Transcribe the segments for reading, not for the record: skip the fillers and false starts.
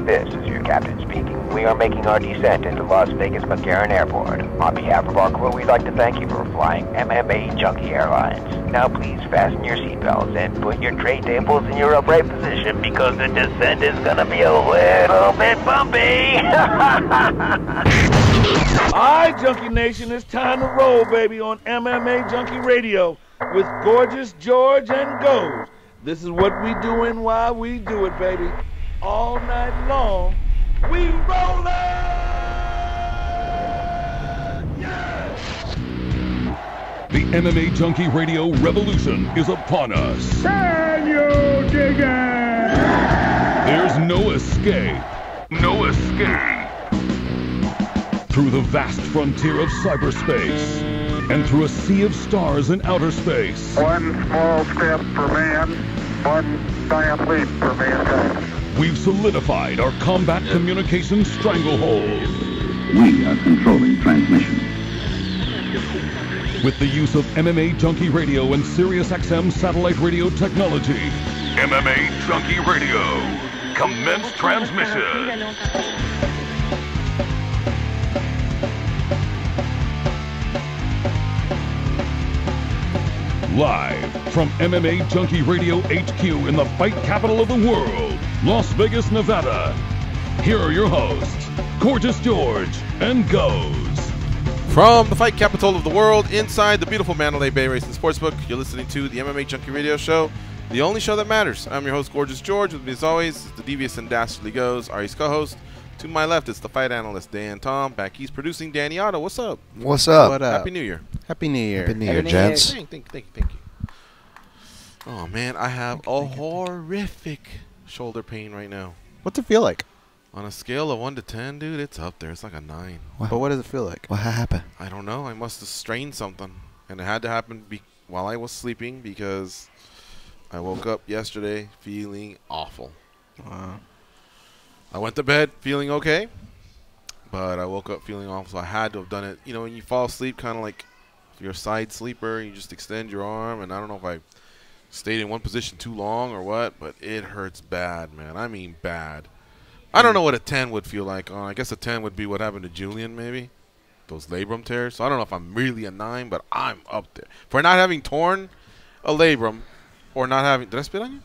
This is your captain speaking. We are making our descent into Las Vegas McCarran Airport. On behalf of our crew, we'd like to thank you for flying MMAjunkie Airlines. Now please fasten your seatbelts and put your tray tables in your upright position because the descent is gonna be a little bit bumpy. Alright, Junkie Nation, it's time to roll, baby, on MMAjunkie Radio with Gorgeous George and Goes. This is what we do and why we do it, baby. All night long, we rollin'! Yeah! The MMAjunkie Radio revolution is upon us. Can you dig it? There's no escape. No escape. Through the vast frontier of cyberspace and through a sea of stars in outer space. One small step for man, one giant leap for mankind. We've solidified our combat communications stranglehold. We are controlling transmission. With the use of MMAjunkie Radio and SiriusXM satellite radio technology. MMAjunkie Radio. Commence transmission. Live from MMAjunkie Radio HQ in the fight capital of the world, Las Vegas, Nevada. Here are your hosts, Gorgeous George and Goes. From the fight capital of the world, inside the beautiful Mandalay Bay Racing Sportsbook, you're listening to the MMAjunkie Radio Show, the only show that matters. I'm your host, Gorgeous George. With me as always is the devious and dastardly Goes, our East co-host. To my left, it's the fight analyst, Dan Tom. Back east producing, Danny Otto. What's up? What's up? What up? Happy New Year. Happy New Year. Happy New Year, gents. Thank you. Oh, man, I have a horrific shoulder pain right now. What's it feel like? On a scale of 1 to 10, dude, it's up there. It's like a 9. But what does it feel like? What happened? I don't know. I must have strained something. And it had to happen while I was sleeping because I woke up yesterday feeling awful. Wow. I went to bed feeling okay, but I woke up feeling awful, so I had to have done it. You know, when you fall asleep, kind of like if you're a side sleeper, you just extend your arm, and I don't know if I stayed in one position too long or what, but it hurts bad, man. I mean bad. I don't know what a 10 would feel like. I guess a 10 would be what happened to Julian, maybe. Those labrum tears. So I don't know if I'm really a 9, but I'm up there. For not having torn a labrum or not having... Did I spit on you?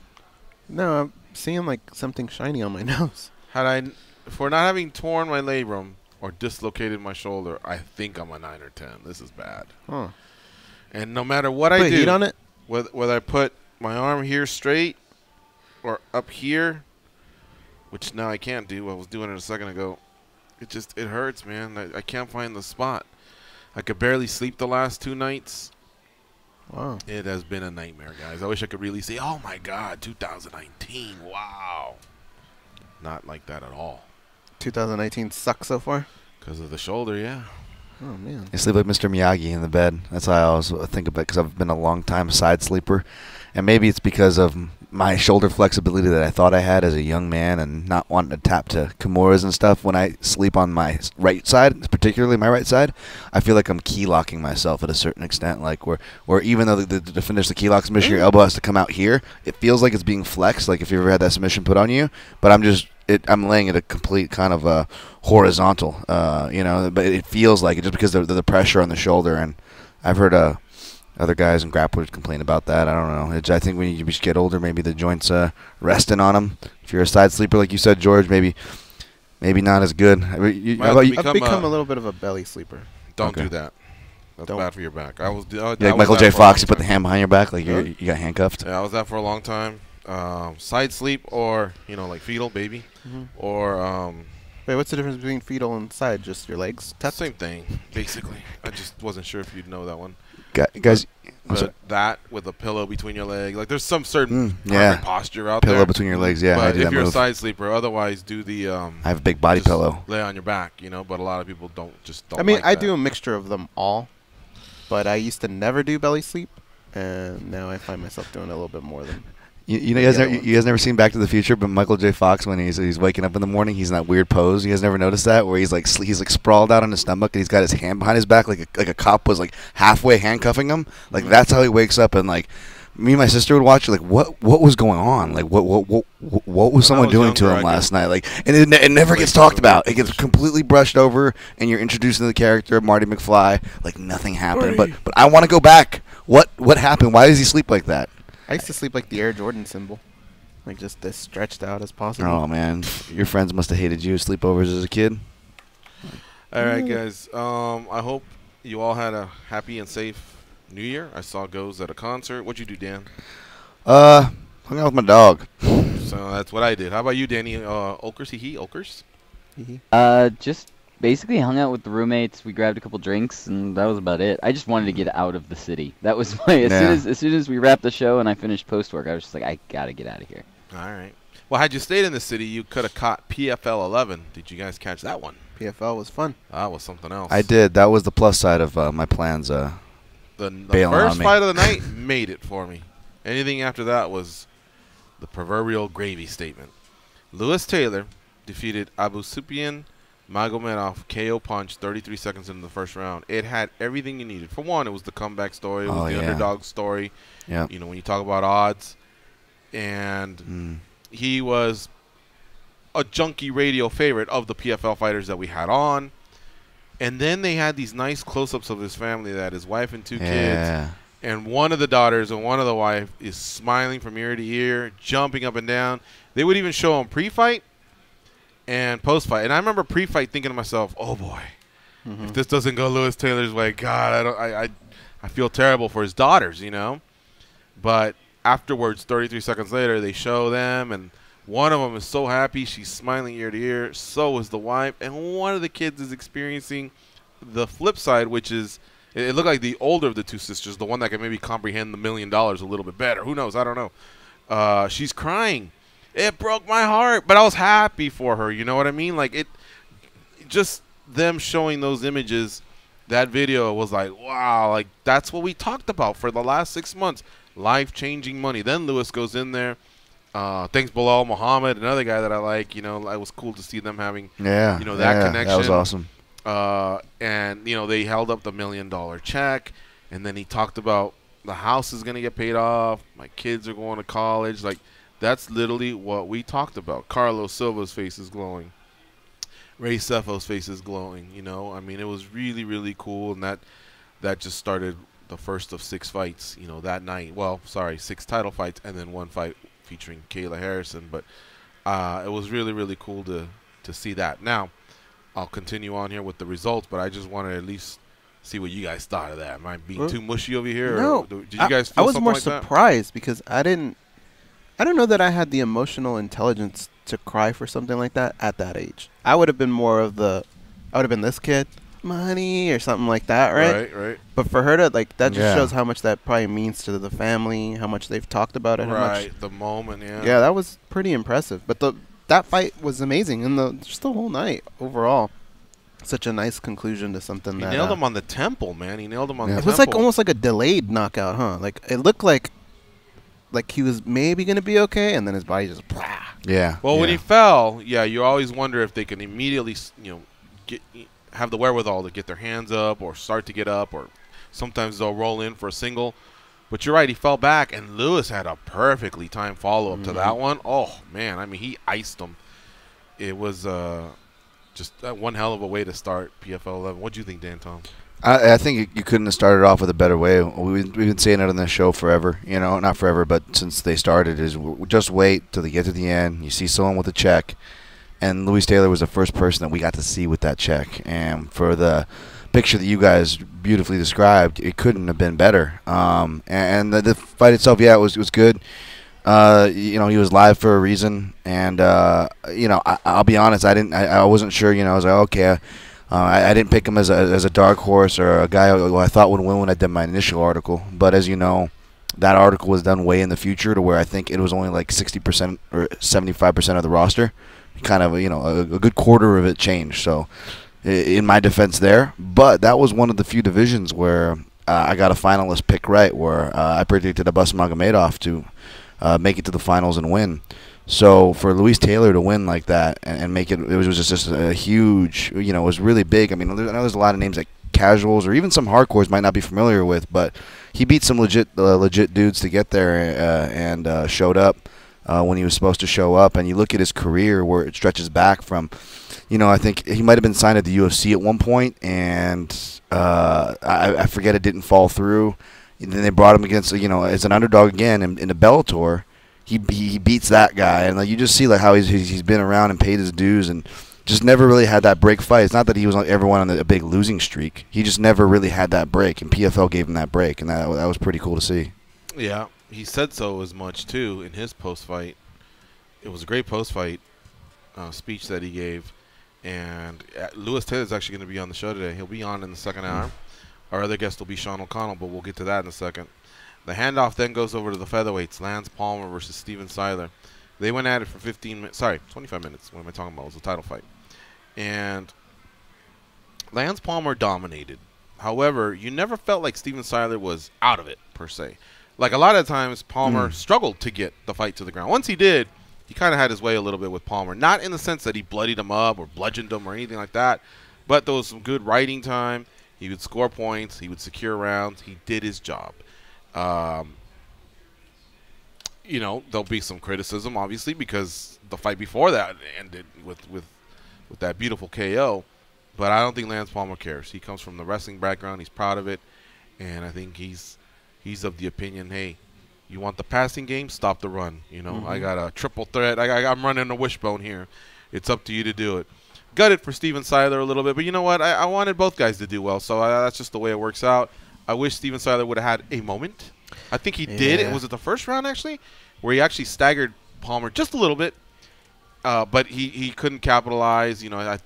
No, I'm seeing like something shiny on my nose. For not having torn my labrum or dislocated my shoulder, I think I'm a 9 or 10. This is bad. Huh. And no matter what I Put do... heat on it? Whether I put my arm here straight or up here, which now I can't do. I was doing it a second ago. It hurts, man. I can't find the spot. I could barely sleep the last 2 nights. Wow. It has been a nightmare, guys. I wish I could really say, oh, my God, 2019. Wow. Not like that at all. 2019 sucks so far? Because of the shoulder, yeah. Oh, man. I sleep like Mr. Miyagi in the bed. That's how I always think about it because I've been a long time side sleeper. And maybe it's because of my shoulder flexibility that I thought I had as a young man and not wanting to tap to Kimuras and stuff. When I sleep on my right side, particularly my right side, I feel like I'm key locking myself at a certain extent. Like where even though to finish the key lock submission, your elbow has to come out here, it feels like it's being flexed, like if you ever had that submission put on you. But I'm laying at a complete kind of horizontal, you know, but it feels like it just because of the pressure on the shoulder. And I've heard other guys and grapplers complain about that. I don't know. I think when you just get older, maybe the joints resting on them. If you're a side sleeper, like you said, George, maybe not as good. I've become a little bit of a belly sleeper. Don't do that. That's bad for your back. Like Michael J. Fox, you put the hand behind your back, like you got handcuffed. Yeah, I was that for a long time. Side sleep or, like fetal, baby. Mm-hmm. Or... Wait, what's the difference between fetal and side? Just your legs? Same thing, basically. I just wasn't sure if you'd know that one. Guys, but that with a pillow between your legs, like there's some certain posture out there. Pillow between your legs, yeah. But if you're a side sleeper, otherwise do the. I have a big body pillow. Lay on your back, But a lot of people don't. I mean, I do a mixture of them all, but I used to never do belly sleep, and now I find myself doing a little bit more than. You guys never seen Back to the Future, but Michael J. Fox, when he's waking up in the morning, he's in that weird pose. You guys never noticed that, where he's like sprawled out on his stomach and he's got his hand behind his back, like a cop was like halfway handcuffing him. Like that's how he wakes up, and like me and my sister would watch it. Like, what was going on? Like, what was someone doing to him last night? Like, and it never gets talked about. It gets completely brushed over, and you're introduced to the character of Marty McFly. Like nothing happened. But I want to go back. What happened? Why does he sleep like that? I used to sleep like the Air Jordan symbol. Like just as stretched out as possible. Oh, man. Your friends must have hated you sleepovers as a kid. All right, guys. I hope you all had a happy and safe New Year. I saw Goes at a concert. What'd you do, Dan? Hung out with my dog. So that's what I did. How about you, Danny? Okers? Okers? Just basically hung out with the roommates. We grabbed a couple drinks, and that was about it. I just wanted to get out of the city. That was my as soon as we wrapped the show and I finished post work, I was just like, I gotta get out of here. All right. Well, had you stayed in the city, you could have caught PFL 11. Did you guys catch that one? PFL was fun. That was something else. I did. That was the plus side of my plans. The first fight of the night made it for me. Anything after that was the proverbial gravy statement. Lewis Taylor defeated Abu Sufyan Magomedov KO punch 33 seconds into the first round. It had everything you needed. For one, it was the comeback story. It was the underdog story. Yeah. You know, when you talk about odds. And he was a junkie radio favorite of the PFL fighters that we had on. And then they had these nice close-ups of his family, that his wife and two kids. And one of the daughters and one of the wife is smiling from ear to ear, jumping up and down. They would even show him pre-fight and post-fight. And I remember pre-fight thinking to myself, oh, boy, if this doesn't go Lewis Taylor's way, God, I feel terrible for his daughters, you know. But afterwards, 33 seconds later, they show them, and one of them is so happy. She's smiling ear to ear. So is the wife. And one of the kids is experiencing the flip side, which is it looked like the older of the two sisters, the one that can maybe comprehend the $1 million a little bit better. Who knows? I don't know. She's crying. It broke my heart, but I was happy for her. You know what I mean? Like, it just them showing those images, that video was like, wow, like that's what we talked about for the last 6 months. Life-changing money. Then Lewis goes in there. Thanks Bilal Muhammad, another guy that I like. You know, it was cool to see them having, that connection. That was awesome. And, you know, they held up the $1 million check. And then he talked about the house is going to get paid off. My kids are going to college. Like, that's literally what we talked about. Carlos Silva's face is glowing. Ray Cefo's face is glowing. You know, I mean, it was really, really cool. And that just started the first of 6 fights, you know, that night. Well, sorry, 6 title fights and then 1 fight featuring Kayla Harrison. But it was really, really cool to see that. Now, I'll continue on here with the results, but I just wanted to at least see what you guys thought of that. Am I being too mushy over here? No. Or did you guys feel I was something more like surprised because I don't know that I had the emotional intelligence to cry for something like that at that age. I would have been more of I would have been this kid, money or something like that, right? Right. But for her to, like, that just shows how much that probably means to the family, how much they've talked about it. Right, how much, the moment, yeah. Yeah, that was pretty impressive. But that fight was amazing, and just the whole night overall. Such a nice conclusion to something that... He nailed him on the temple, man. He nailed him on the temple. It was like almost like a delayed knockout, huh? Like, it looked like he was maybe going to be okay, and then his body just... Blah. Yeah. Well, when he fell, you always wonder if they can immediately, you know, have the wherewithal to get their hands up or start to get up, or sometimes they'll roll in for a single. But you're right, he fell back, and Lewis had a perfectly timed follow-up to that one. Oh, man, I mean, he iced him. It was just one hell of a way to start PFL 11. What do you think, Dan Tom? I think you couldn't have started off with a better way. We've been saying it on this show forever. You know, not forever, but since they started, is just wait till they get to the end. You see someone with a check, and Lewis Taylor was the first person that we got to see with that check. And for the picture that you guys beautifully described, it couldn't have been better. And the fight itself, it was good. You know, he was live for a reason, and you know, I'll be honest, I wasn't sure. You know, I was like, okay, I didn't pick him as a dark horse or a guy who I thought would win when I did my initial article. But as you know, that article was done way in the future, to where I think it was only like 60% or 75% of the roster. Kind of, you know, a good quarter of it changed. So, in my defense there, but that was one of the few divisions where I got a finalist pick right, where I predicted Abbas Magomedov to make it to the finals and win. So for Lewis Taylor to win like that and make it was just a huge, you know, it was really big. I mean, I know there's a lot of names that casuals or even some hardcores might not be familiar with. But he beat some legit dudes to get there and showed up when he was supposed to show up. And you look at his career where it stretches back from, I think he might have been signed at the UFC at one point, and I forget it didn't fall through. And then they brought him against, as an underdog again in the Bellator. He beats that guy, and you just see how he's been around and paid his dues, and just never really had that break fight. It's not that he was ever went on a big losing streak. He just never really had that break, and PFL gave him that break, and that was pretty cool to see. Yeah, he said so as much too in his post fight. It was a great post fight speech that he gave, and Lewis Taylor's actually going to be on the show today. He'll be on in the second hour. Our other guest will be Sean O'Connell, but we'll get to that in a second. The handoff then goes over to the featherweights, Lance Palmer versus Steven Siler. They went at it for 25 minutes. What am I talking about? It was a title fight. And Lance Palmer dominated. However, you never felt like Steven Siler was out of it, per se. Like a lot of times, Palmer struggled to get the fight to the ground. Once he did, he kind of had his way a little bit with Palmer. Not in the sense that he bloodied him up or bludgeoned him or anything like that, but there was some good writing time. He would score points. He would secure rounds. He did his job. There'll be some criticism, obviously, because the fight before that ended with that beautiful KO. But I don't think Lance Palmer cares. He comes from the wrestling background. He's proud of it, and I think he's of the opinion, hey, you want the passing game? Stop the run. I got a triple threat. I'm running a wishbone here. It's up to you to do it. Gutted for Steven Siler a little bit, but you know what? I wanted both guys to do well, so that's just the way it works out. I wish Steven Siler would have had a moment. I think he did. Was it the first round, actually, where he actually staggered Palmer just a little bit, but he couldn't capitalize. He was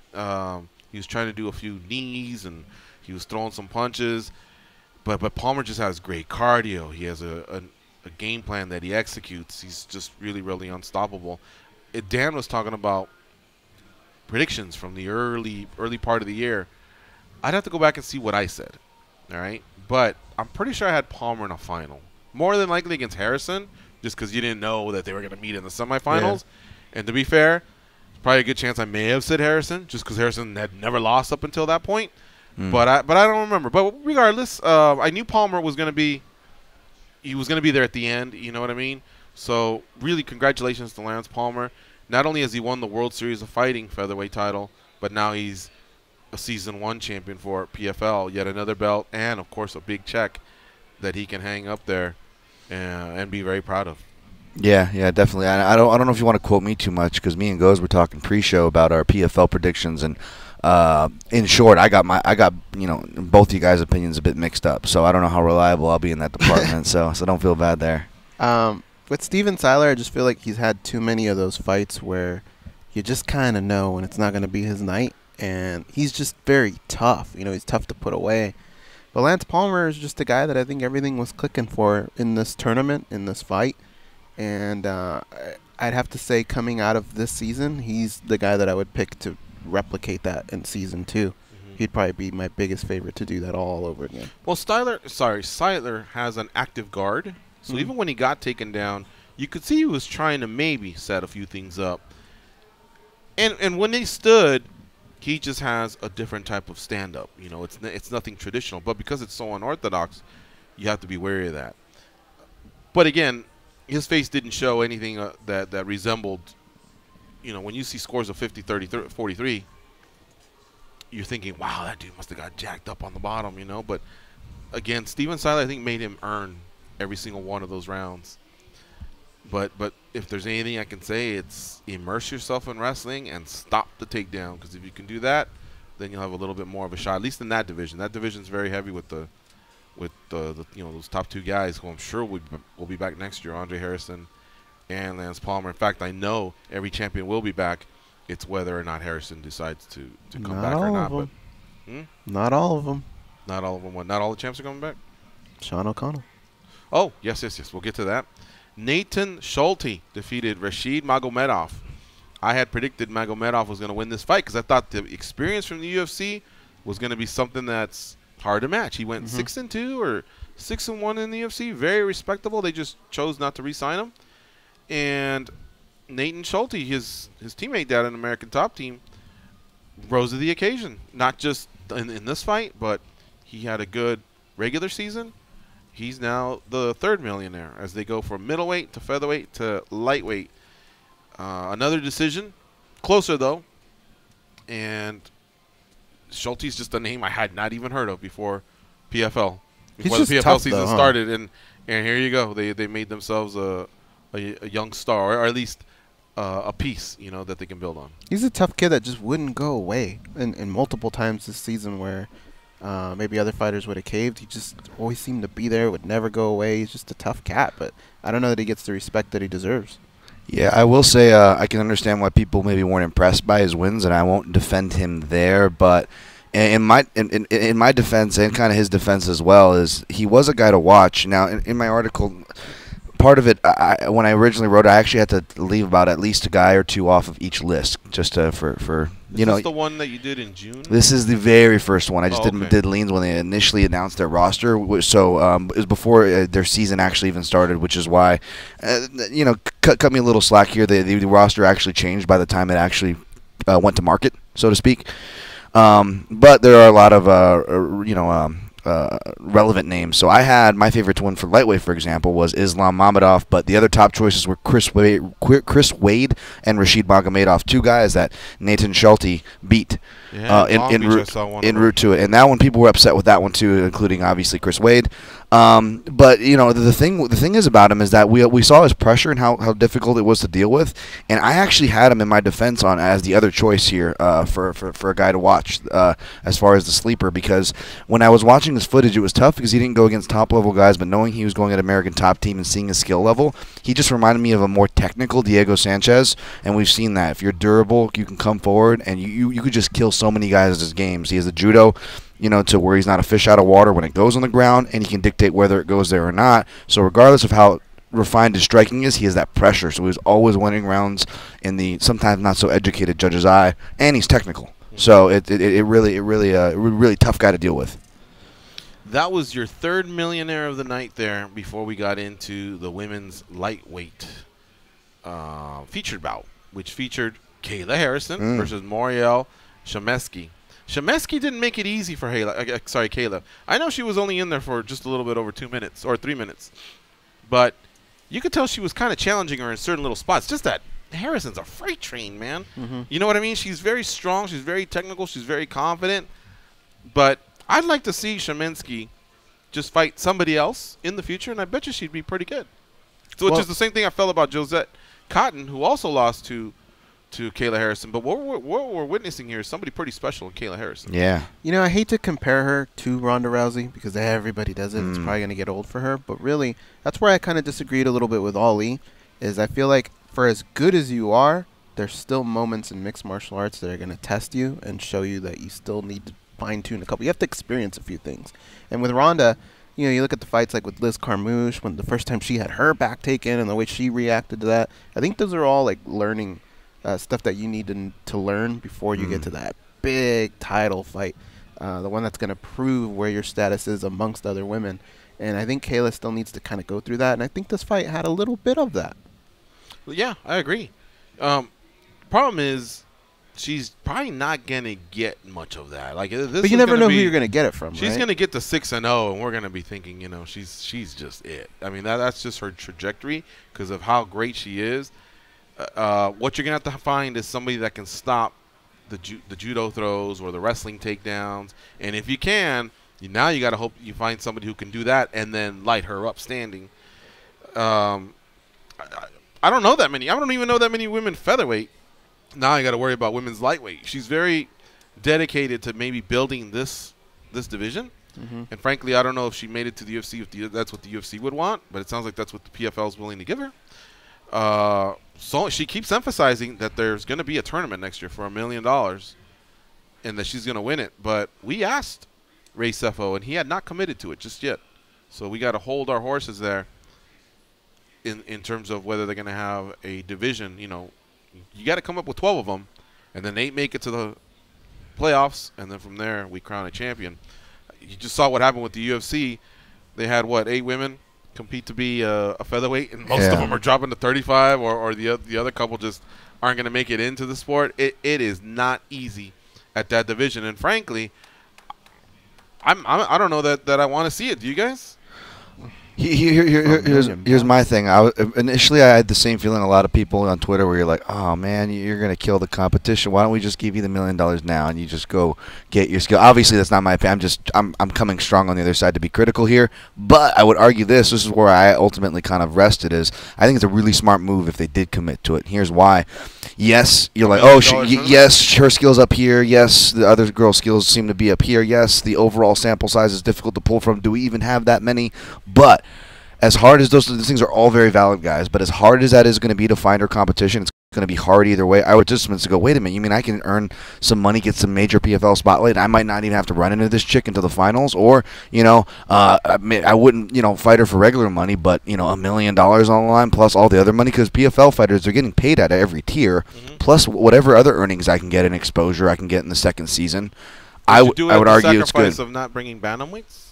trying to do a few knees, and he was throwing some punches. But Palmer just has great cardio. He has a game plan that he executes. He's just really, really unstoppable. Dan was talking about predictions from the early part of the year. I'd have to go back and see what I said. All right, but I'm pretty sure I had Palmer in a final, more than likely against Harrison, just because you didn't know that they were going to meet in the semifinals. Yeah. And to be fair, probably a good chance I may have said Harrison, just because Harrison had never lost up until that point. But I don't remember. But regardless, I knew Palmer was going to be there at the end. You know what I mean? So really, congratulations to Lance Palmer. Not only has he won the World Series of Fighting featherweight title, but now he's a Season 1 champion for PFL, yet another belt, and, of course, a big check that he can hang up there and be very proud of. Yeah, definitely. I don't know if you want to quote me too much, because me and Goz were talking pre-show about our PFL predictions, and in short, I got both of you guys' opinions a bit mixed up, so I don't know how reliable I'll be in that department, so don't feel bad there. With Steven Siler, I just feel like he's had too many of those fights where you just kind of know when it's not going to be his night. And he's just very tough. He's tough to put away. But Lance Palmer is just a guy that I think everything was clicking for in this tournament, in this fight. And I'd have to say, coming out of this season, he's the guy that I would pick to replicate that in Season 2. He'd probably be my biggest favorite to do that all over again. Well, Siler has an active guard. So even when he got taken down, you could see he was trying to maybe set a few things up. And when they stood, he just has a different type of stand-up. It's nothing traditional. But because it's so unorthodox, you have to be wary of that. But again, his face didn't show anything that resembled, when you see scores of 50, 30, 43, you're thinking, wow, that dude must have got jacked up on the bottom, But again, Steven Siler, I think, made him earn every single one of those rounds. But if there's anything I can say, it's immerse yourself in wrestling and stop the takedown. Because if you can do that, then you'll have a little bit more of a shot. At least in that division. That division's very heavy with the those top two guys who I'm sure will be back next year, Andre Harrison and Lance Palmer. In fact, I know every champion will be back. It's whether or not Harrison decides to come back or not. But not all of them. Not all of them. What? Not all the champs are coming back. Sean O'Connell. Oh yes. We'll get to that. Nathan Schulte defeated Rashid Magomedov. I had predicted Magomedov was going to win this fight because I thought the experience from the UFC was going to be something that's hard to match. He went 6-2 or 6-1 in the UFC, very respectable. They just chose not to re-sign him. And Nathan Schulte, his teammate down in American Top Team, rose to the occasion. Not just in this fight, but he had a good regular season, he's now the third millionaire as they go from middleweight to featherweight to lightweight. Another decision, closer though, and Schulte's just a name I had not even heard of before PFL. Before the PFL season started, and here you go. They made themselves a young star, or at least a piece, that they can build on. He's a tough kid that just wouldn't go away. And multiple times this season where maybe other fighters would have caved, he just always seemed to be there, would never go away. He's just a tough cat, but I don't know that he gets the respect that he deserves. Yeah, I will say I can understand why people maybe weren't impressed by his wins, and I won't defend him there. But in my defense, and kind of his defense as well, is he was a guy to watch. Now, in my article, part of it, when I originally wrote it, I actually had to leave about at least a guy or two off of each list, just for Is this the one that you did in June? This is the very first one. I just did leans when they initially announced their roster. So it was before their season actually even started, which is why, cut me a little slack here. The roster actually changed by the time it actually went to market, so to speak. But there are a lot of relevant names. So I had my favorite one for lightweight, for example, was Islam Mamedov, but the other top choices were Chris Wade and Rashid Magomedov, two guys that Nathan Schulte beat en route to it. And that one, people were upset with that one too, including obviously Chris Wade. But the thing is about him is that we saw his pressure and how difficult it was to deal with, and I actually had him in my defense on as the other choice here for a guy to watch as far as the sleeper, because when I was watching his footage, it was tough because he didn't go against top level guys, but knowing he was going at American Top Team and seeing his skill level, he just reminded me of a more technical Diego Sanchez, and we've seen that if you're durable, you can come forward and you could just kill so many guys in his games. He has the judo, to where he's not a fish out of water when it goes on the ground, and he can dictate whether it goes there or not. So regardless of how refined his striking is, he has that pressure. So he's always winning rounds in the sometimes not so educated judge's eye, and he's technical. So it really tough guy to deal with. That was your third millionaire of the night there before we got into the women's lightweight featured bout, which featured Kayla Harrison versus Moriel Shemeski. Shemeski didn't make it easy for Kayla. I know she was only in there for just a little bit over 2 minutes or 3 minutes, but you could tell she was kind of challenging her in certain little spots. Just that Harrison's a freight train, man. You know what I mean? She's very strong. She's very technical. She's very confident. But I'd like to see Shemeski just fight somebody else in the future, and I bet you she'd be pretty good. So which is the same thing I felt about Josette Cotton, who also lost to Kayla Harrison. But what we're witnessing here is somebody pretty special in Kayla Harrison. Yeah. I hate to compare her to Ronda Rousey because everybody does it. It's probably going to get old for her. But really, that's where I kind of disagreed a little bit with Ali, is I feel like for as good as you are, there's still moments in mixed martial arts that are going to test you and show you that you still need to fine-tune a couple. You have to experience a few things. And with Ronda, you look at the fights like with Liz Carmouche, when the first time she had her back taken and the way she reacted to that. I think those are all like learning stuff that you need to learn before you get to that big title fight, the one that's going to prove where your status is amongst other women. And I think Kayla still needs to kind of go through that, and I think this fight had a little bit of that. Well, yeah, I agree. Problem is, she's probably not going to get much of that. But you never know who you're going to get it from, She's going to get to 6-0, and we're going to be thinking, she's just it. I mean, that's just her trajectory because of how great she is. What you're going to have to find is somebody that can stop the judo throws or the wrestling takedowns. And if you can, now you got to hope you find somebody who can do that and then light her up standing. I don't know that many. I don't even know that many women featherweight. Now I got to worry about women's lightweight. She's very dedicated to maybe building this division. And frankly, I don't know if she made it to the UFC if that's what the UFC would want, but it sounds like that's what the PFL is willing to give her. So she keeps emphasizing that there's going to be a tournament next year for $1 million and that she's going to win it. But we asked Ray Sefo, and he had not committed to it just yet. So we got to hold our horses there in terms of whether they're going to have a division. You got to come up with 12 of them, and then 8 make it to the playoffs, and then from there we crown a champion. You just saw what happened with the UFC. They had, 8 women compete to be a featherweight, and most of them are dropping to 35, or the other couple just aren't going to make it into the sport. It is not easy at that division, and frankly, I don't know that I want to see it. Do you guys? Here's my thing. Initially, I had the same feeling. A lot of people on Twitter where you're like, "Oh man, you're gonna kill the competition. Why don't we just give you the $1 million now and you just go get your skill?" Obviously, that's not my opinion. I'm coming strong on the other side to be critical here. But I would argue this is where I ultimately kind of rested. Is I think it's a really smart move if they did commit to it. Here's why. Yes, you're like, yes, her skills up here. Yes, the other girl's skills seem to be up here. Yes, the overall sample size is difficult to pull from. Do we even have that many? But as hard as those things are all very valid, guys, but as hard as that is going to be to find her competition, it's going to be hard either way. I would just to go, wait a minute, you mean I can earn some money, get some major PFL spotlight? I might not even have to run into this chick into the finals, or, I wouldn't, fight her for regular money, but, $1 million on the line plus all the other money, because PFL fighters are getting paid at every tier, plus whatever other earnings I can get in exposure I can get in the second season. I would argue it's good. Of not bringing bantamweights?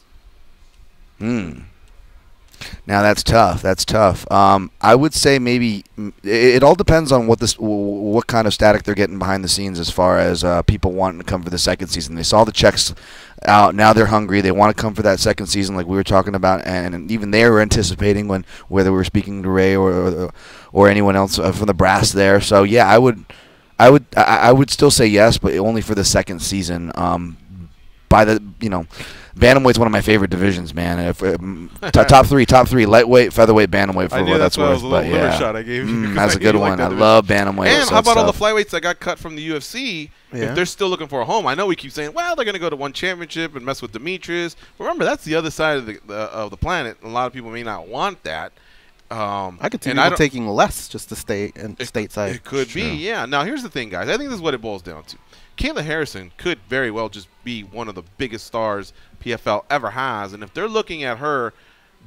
Now that's tough. I would say maybe it all depends on what kind of static they're getting behind the scenes as far as people wanting to come for the second season. They saw the checks out. Now they're hungry. They want to come for that second season, like we were talking about, and even they were anticipating whether we were speaking to Ray or anyone else from the brass there. So yeah, I would still say yes, but only for the second season. Bantamweight's one of my favorite divisions, man. Top three, lightweight, featherweight, bantamweight for what that's worth. But yeah, shot I gave you that's a good one. I love bantamweight. And how about all the flyweights that got cut from the UFC? Yeah. If they're still looking for a home, I know we keep saying, well, they're going to go to one championship and mess with Demetrius. But remember, that's the other side of the planet. A lot of people may not want that. I could see people taking less just to stay stateside. It could be, yeah. Now, here's the thing, guys. I think this is what it boils down to. Kayla Harrison could very well just be one of the biggest stars PFL ever has. And if they're looking at her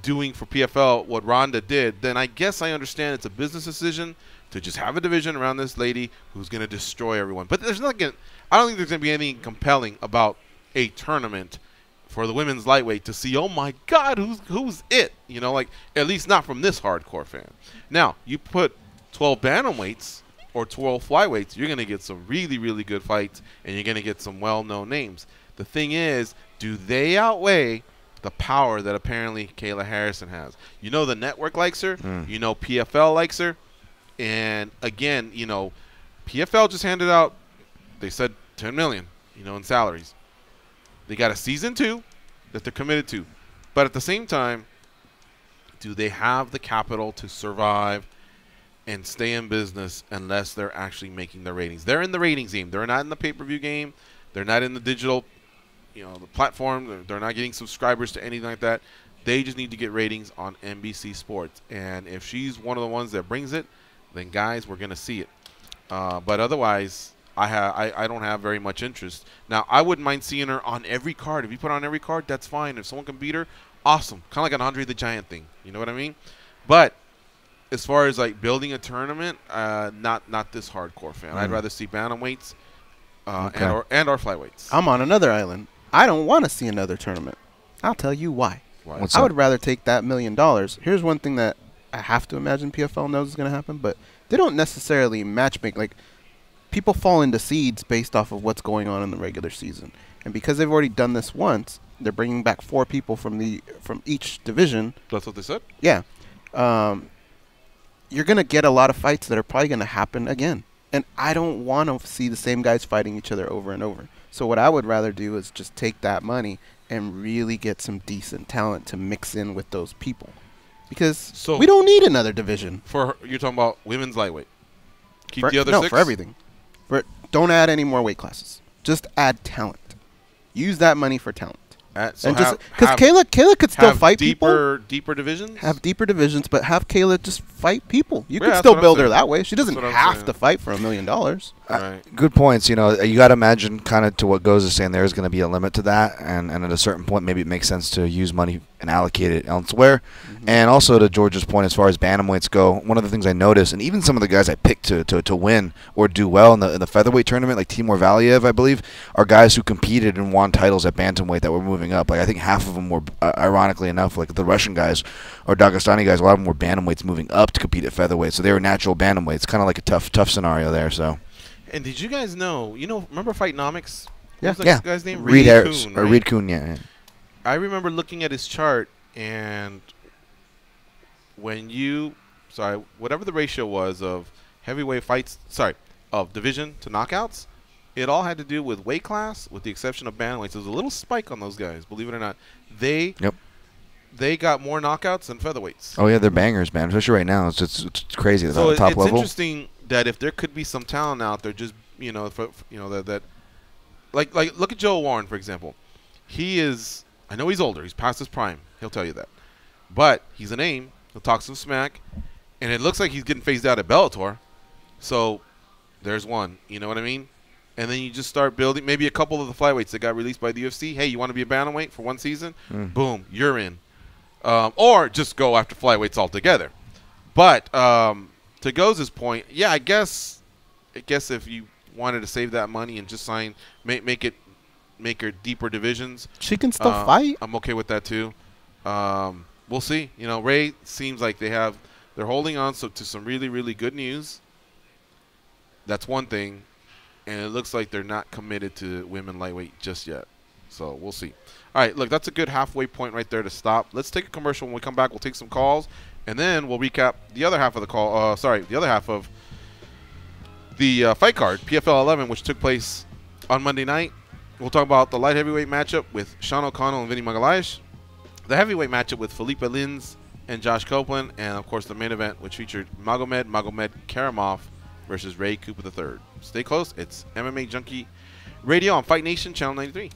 doing for PFL what Ronda did, then I guess I understand it's a business decision to just have a division around this lady who's going to destroy everyone. But I don't think there's going to be anything compelling about a tournament for the women's lightweight to see, oh my God, who's it? At least not from this hardcore fan. Now, you put 12 bantamweights or 12 flyweights, you're going to get some really, really good fights, and you're going to get some well-known names. The thing is, do they outweigh the power that apparently Kayla Harrison has? The network likes her. PFL likes her. And, again, PFL just handed out, they said $10 million, in salaries. They got a season 2 that they're committed to. But at the same time, do they have the capital to survive and stay in business unless they're actually making the ratings? They're in the ratings game. They're not in the pay-per-view game. They're not in the digital, the platform. They're not getting subscribers to anything like that. They just need to get ratings on NBC Sports. And if she's one of the ones that brings it, then, guys, we're going to see it. But otherwise, I don't have very much interest. Now, I wouldn't mind seeing her on every card. If you put her on every card, that's fine. If someone can beat her, awesome. Kind of like an Andre the Giant thing. You know what I mean? But as far as building a tournament, not this hardcore fan. I'd rather see bantamweights and or flyweights. I'm on another island. I don't want to see another tournament. I'll tell you why. I would rather take that $1 million. Here's one thing that I have to imagine PFL knows is going to happen, but they don't necessarily matchmake. People fall into seeds based off of what's going on in the regular season, and because they've already done this once, they're bringing back 4 people from each division. That's what they said. Yeah. You're going to get a lot of fights that are probably going to happen again. And I don't want to see the same guys fighting each other over and over. So what I would rather do is just take that money and really get some decent talent to mix in with those people. Because we don't need another division. You're talking about women's lightweight. Keep the other 6? No, for everything. Don't add any more weight classes. Just add talent. Use that money for talent. Because Kayla could still fight people. Deeper divisions? Have deeper divisions, but have Kayla just fight people. You could still build her that way. She doesn't have to fight for $1 million. Good points. You got to imagine kind of to what Goes is saying, there is going to be a limit to that. And at a certain point, maybe it makes sense to use money and allocate it elsewhere. And also to George's point, as far as bantamweights go, one of the things I noticed, and even some of the guys I picked to win or do well in the featherweight tournament, like Timur Valiev, I believe, are guys who competed and won titles at bantamweight that were moving up. I think half of them were, ironically enough, like the Russian guys or Dagestani guys, a lot of them were bantamweights moving up to compete at featherweight. So they were natural bantamweights. Kind of like a tough scenario there. So. And did you guys know? Remember Fightnomics? Yeah. What was that guy's name? Reed Harris or Reed Kuhn. Yeah. I remember looking at his chart, and when you, sorry, whatever the ratio was of heavyweight fights, sorry, of division to knockouts, it all had to do with weight class, with the exception of bantamweights. There was a little spike on those guys, believe it or not. They got more knockouts than featherweights. Oh yeah, they're bangers, man. Especially right now, it's crazy. So The top it's level. interesting that if there could be some talent out there, just that like look at Joe Warren, for example. He is, I know he's older, he's past his prime. He'll tell you that, but he's a name. He'll talk some smack, and it looks like he's getting phased out at Bellator. So there's one. You know what I mean? And then you just start building. Maybe a couple of the flyweights that got released by the UFC. Hey, you want to be a bantamweight for one season? Boom, you're in. Or just go after flyweights altogether. But to Goz's point, yeah, I guess if you wanted to save that money and just make her deeper divisions, she can still fight. I'm okay with that too. We'll see. You know, Ray seems like they're holding on to some really, really good news. That's one thing, and it looks like they're not committed to women lightweight just yet. So we'll see. All right, look, that's a good halfway point right there to stop. Let's take a commercial. When we come back, we'll take some calls, and then we'll recap the other half of the call. The other half of the fight card, PFL 11, which took place on Monday night. We'll talk about the light heavyweight matchup with Sean O'Connell and Vinny Magalhaes, the heavyweight matchup with Felipe Lins and Josh Copeland, and of course the main event, which featured Magomed Karamov versus Ray Cooper III. Stay close. It's MMA Junkie Radio on Fight Nation Channel 93.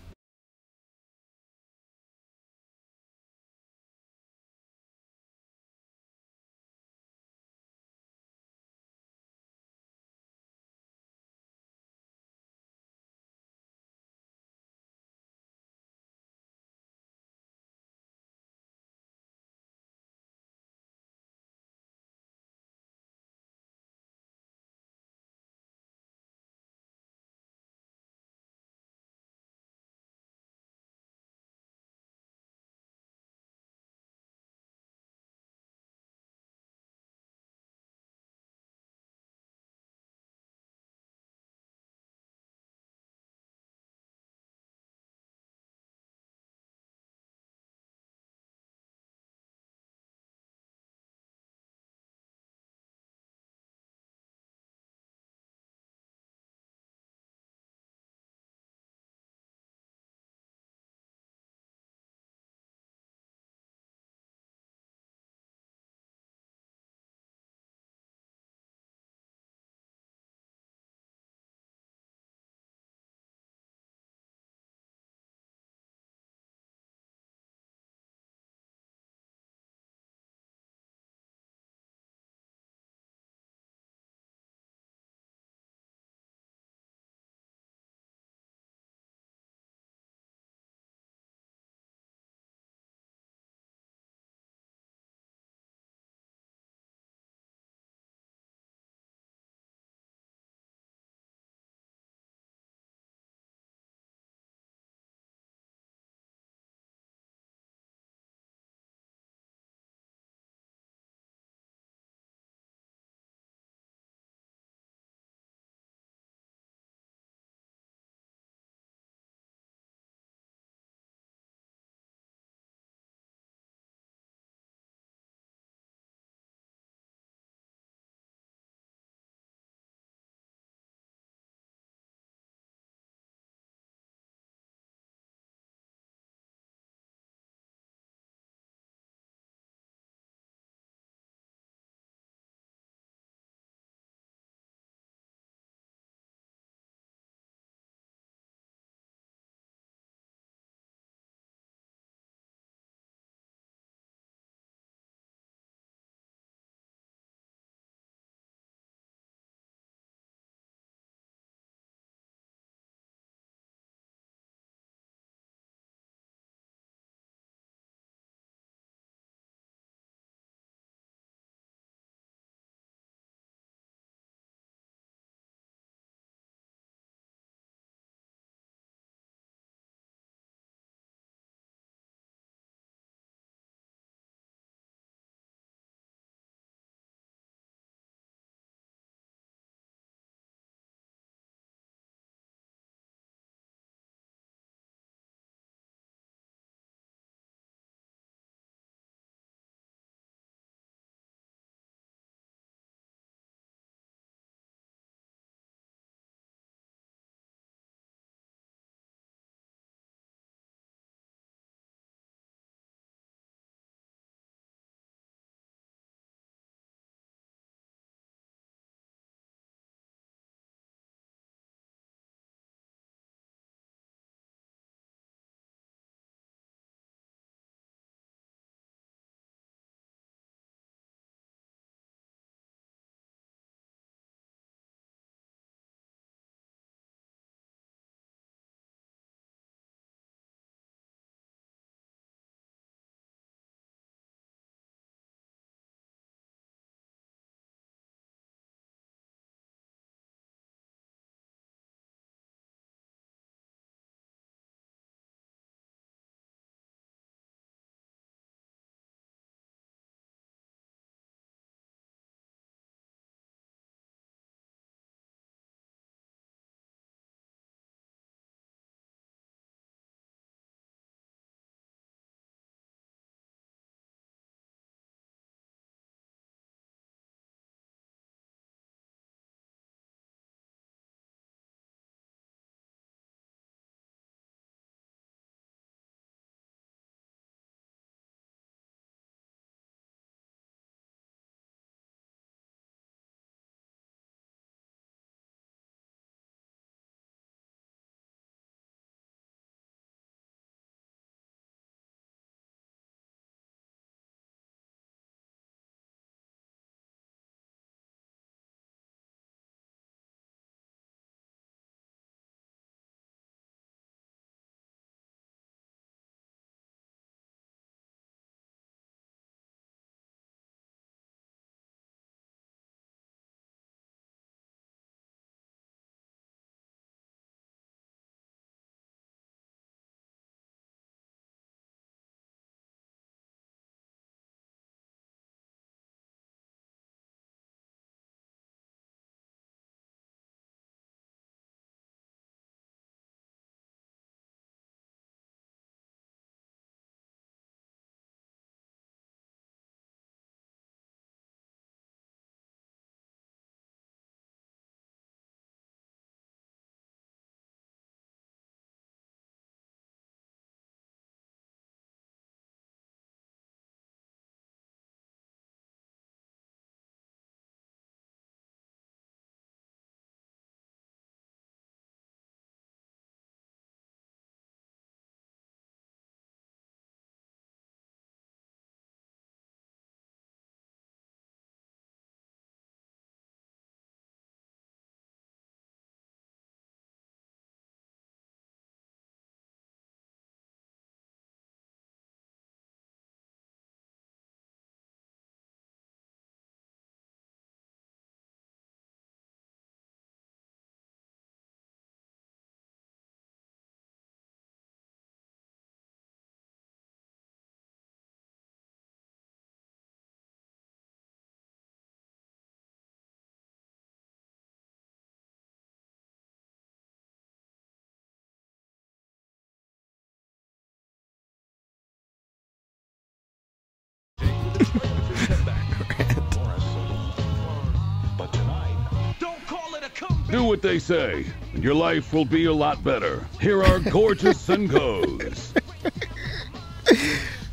Do what they say, and your life will be a lot better. Here are Gorgeous and Goes.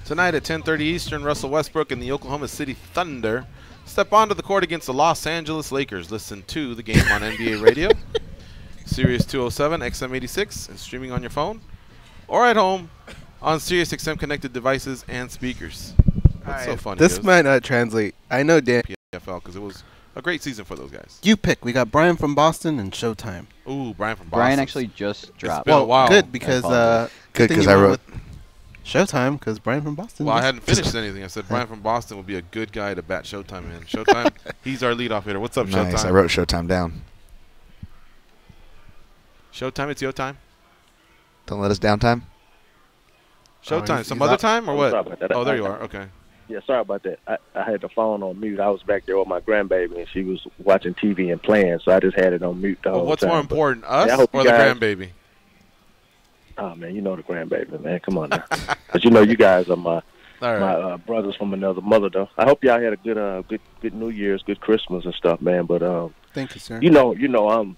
Tonight at 10:30 Eastern, Russell Westbrook and the Oklahoma City Thunder step onto the court against the Los Angeles Lakers. Listen to the game on NBA Radio, Sirius 207, XM86, and streaming on your phone, or at home on Sirius XM connected devices and speakers. What's so funny? This might not translate. I know Dan. PFL, because it was a great season for those guys. You pick. We got Brian from Boston and Showtime. Ooh, Brian from Boston. Brian actually just dropped. It's been a while. Good because I wrote Showtime because Brian from Boston. Well, I hadn't finished anything. I said Brian from Boston would be a good guy to bat Showtime in. Showtime, he's our leadoff hitter. What's up, nice. Showtime? I wrote Showtime down. Showtime, it's your time. Don't let us down time. Showtime, some other time or what? Oh, there you are. Okay. Yeah, sorry about that. I had the phone on mute. I was back there with my grandbaby, and she was watching TV and playing, so I just had it on mute the whole time. What's more important, us or the grandbaby? Oh, man, you know the grandbaby, man. Come on now. But you know you guys are my brothers from another mother, though. I hope y'all had a good New Year's, good Christmas and stuff, man. But thank you, sir. I'm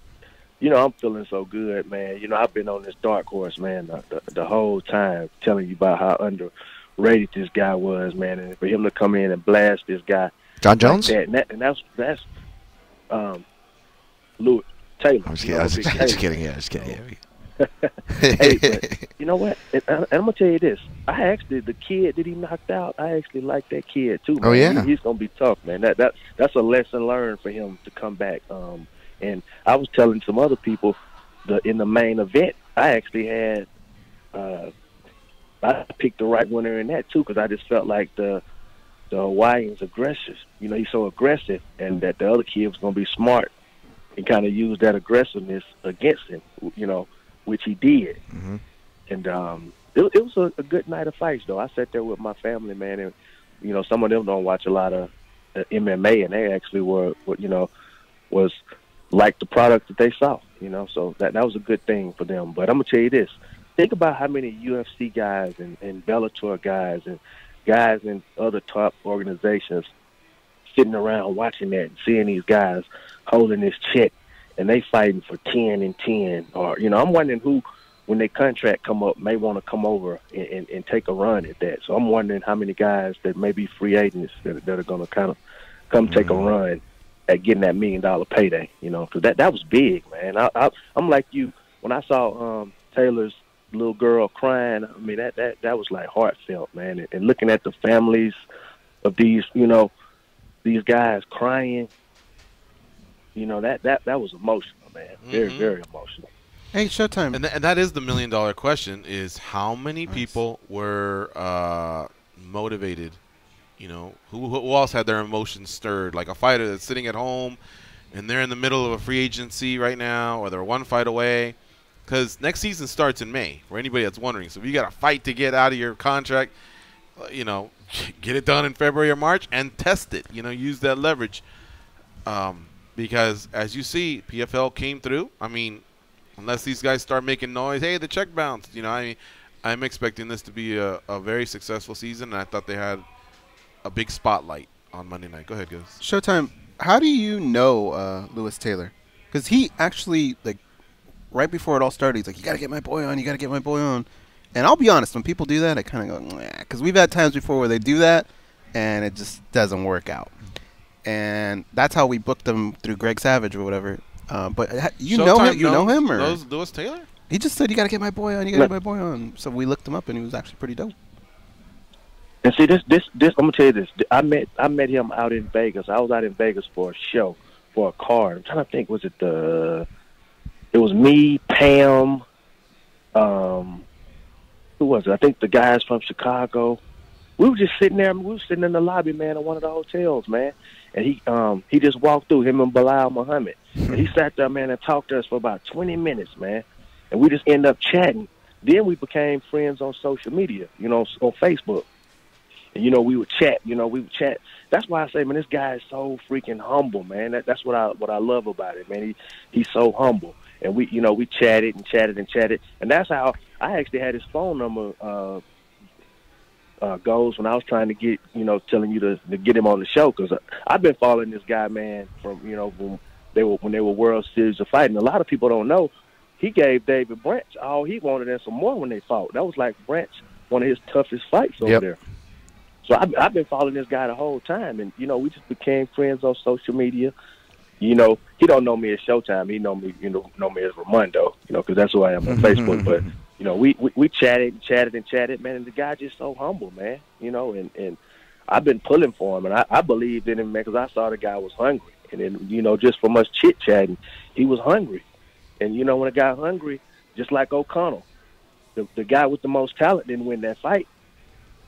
feeling so good, man. You know, I've been on this dark horse, man, the whole time, telling you about how underrated this guy was, man, and for him to come in and blast this guy, John Jones, like that's Lewis Taylor. I'm just kidding. Yeah, just kidding. Yeah. Hey, but you know what? And I'm gonna tell you this. The kid that he knocked out, I actually like that kid too, man. Oh yeah, he's gonna be tough, man. That's a lesson learned for him to come back. And I was telling some other people in the main event, I actually had I picked the right winner in that too, because I just felt like the Hawaiian's aggressive. You know, he's so aggressive, and that the other kid was gonna be smart and kind of use that aggressiveness against him. You know, which he did. Mm-hmm. And it was a good night of fights, though. I sat there with my family, man, and you know, some of them don't watch a lot of MMA, and they actually was like the product that they saw, you know, so that was a good thing for them. But I'm gonna tell you this: think about how many UFC guys and Bellator guys and guys in other top organizations sitting around watching that and seeing these guys holding this check, and they fighting for 10 and 10. Or, you know, I'm wondering who, when their contract come up, may want to come over and take a run at that. So I'm wondering how many guys that may be free agents that are going to kind of come take a run at getting that $1 million payday, you know, because that was big, man. I'm like you. When I saw Taylor's little girl crying, I mean, that was like heartfelt, man. And looking at the families of these, you know, these guys crying, you know, that was emotional, man. Very, very emotional. Hey, Showtime. And that is the $1 million question: is how many people were motivated? You know, who else had their emotions stirred? Like a fighter that's sitting at home, and they're in the middle of a free agency right now, or they're one fight away. Because next season starts in May, for anybody that's wondering. So if you got to fight to get out of your contract, you know, get it done in February or March and test it. You know, use that leverage. Because as you see, PFL came through. I mean, unless these guys start making noise, hey, the check bounced. You know, I mean, I'm expecting this to be a very successful season, and I thought they had a big spotlight on Monday night. Go ahead, guys. Showtime, how do you know Lewis Taylor? Because he actually, like, right before it all started, he's like, you got to get my boy on, you got to get my boy on. And I'll be honest, when people do that, I kind of go, nah, because we've had times before where they do that, and it just doesn't work out. And that's how we booked him through Greg Savage or whatever. But you know him? You know him? Or Lewis Taylor? He just said, you got to get my boy on, you got to get my boy on. So we looked him up, and he was actually pretty dope. And see, this, I'm gonna tell you this. I met him out in Vegas. I was out in Vegas for a show, for a card. I'm trying to think. It was me, Pam. Who was it? I think the guys from Chicago. We were just sitting there. We were sitting in the lobby, man, of one of the hotels, man. And he just walked through, him and Bilal Muhammad. And he sat there, man, and talked to us for about 20 minutes, man. And we just ended up chatting. Then we became friends on social media, you know, on Facebook. And, you know, we would chat. That's why I say, man, this guy is so freaking humble, man. That's what I love about it, man. He's so humble. And we chatted and chatted and chatted. And that's how I actually had his phone number goals when I was trying to get, telling you to get him on the show, because I've been following this guy, man, from, when they were World Series of Fighting. A lot of people don't know he gave David Branch all he wanted and some more when they fought. That was like Branch, one of his toughest fights over there. So I've been following this guy the whole time, and we just became friends on social media. He don't know me as Showtime. He know me as Ramondo, because that's who I am on Facebook. But we chatted, man, and the guy just so humble, man. And I've been pulling for him, and I believed in him, man, because I saw the guy was hungry, and then just from us chit chatting, he was hungry. And when a guy hungry, just like O'Connell, the guy with the most talent didn't win that fight,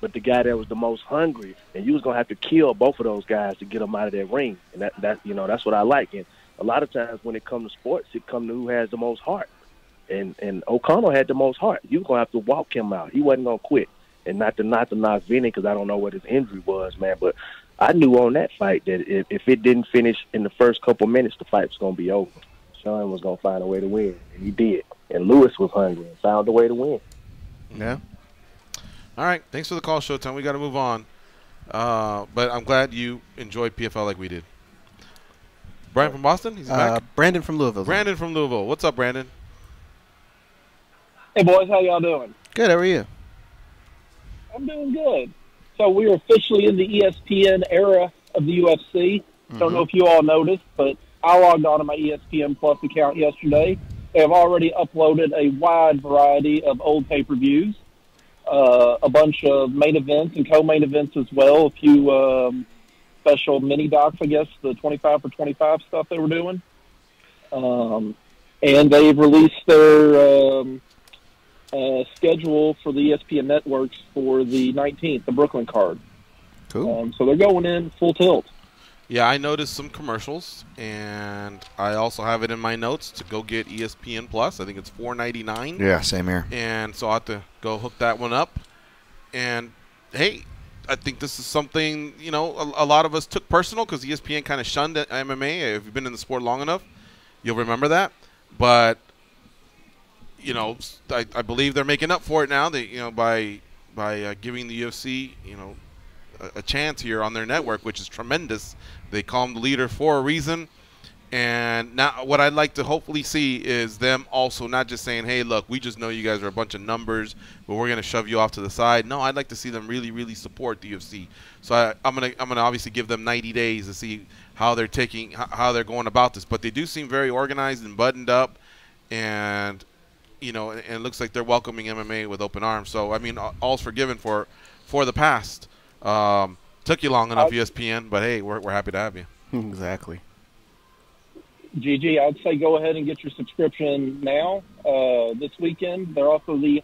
but the guy that was the most hungry, and you was gonna have to kill both of those guys to get them out of that ring. And that's what I like. And a lot of times when it comes to sports, it comes to who has the most heart. And O'Connell had the most heart. You was gonna have to walk him out. He wasn't gonna quit. And not to knock Vinny, because I don't know what his injury was, man. But I knew on that fight that if it didn't finish in the first couple minutes, the fight was gonna be over. Sean was gonna find a way to win, and he did. And Lewis was hungry and found a way to win. Yeah. All right. Thanks for the call, Showtime. We got to move on. But I'm glad you enjoyed PFL like we did. Brian from Boston? He's back? Brandon from Louisville. Brandon from Louisville. What's up, Brandon? Hey, boys. How y'all doing? Good. How are you? I'm doing good. So we're officially in the ESPN era of the UFC. Don't know if you all noticed, but I logged on to my ESPN Plus account yesterday. They have already uploaded a wide variety of old pay-per-views. A bunch of main events and co-main events as well. A few special mini docs, I guess, the 25 for 25 stuff they were doing. And they've released their schedule for the ESPN networks for the 19th, the Brooklyn card. Cool. So they're going in full tilt. Yeah, I noticed some commercials, and I also have it in my notes to go get ESPN Plus. I think it's $4.99. Yeah, same here. And so I have to go hook that one up. And, hey, I think this is something, a lot of us took personal because ESPN kind of shunned MMA. If you've been in the sport long enough, you'll remember that. But, I believe they're making up for it now. By giving the UFC, a chance here on their network, which is tremendous. They call them the leader for a reason. And now what I'd like to hopefully see is them also not just saying, hey, look, we just know you guys are a bunch of numbers, but we're going to shove you off to the side. No, I'd like to see them really, really support the UFC. So I'm gonna obviously give them 90 days to see how they're going about this. But they do seem very organized and buttoned up, and and it looks like they're welcoming MMA with open arms. So I mean, all's forgiven for the past. Took you long enough, ESPN, but hey, we're happy to have you. Exactly. GG, I'd say go ahead and get your subscription now. This weekend, they're also the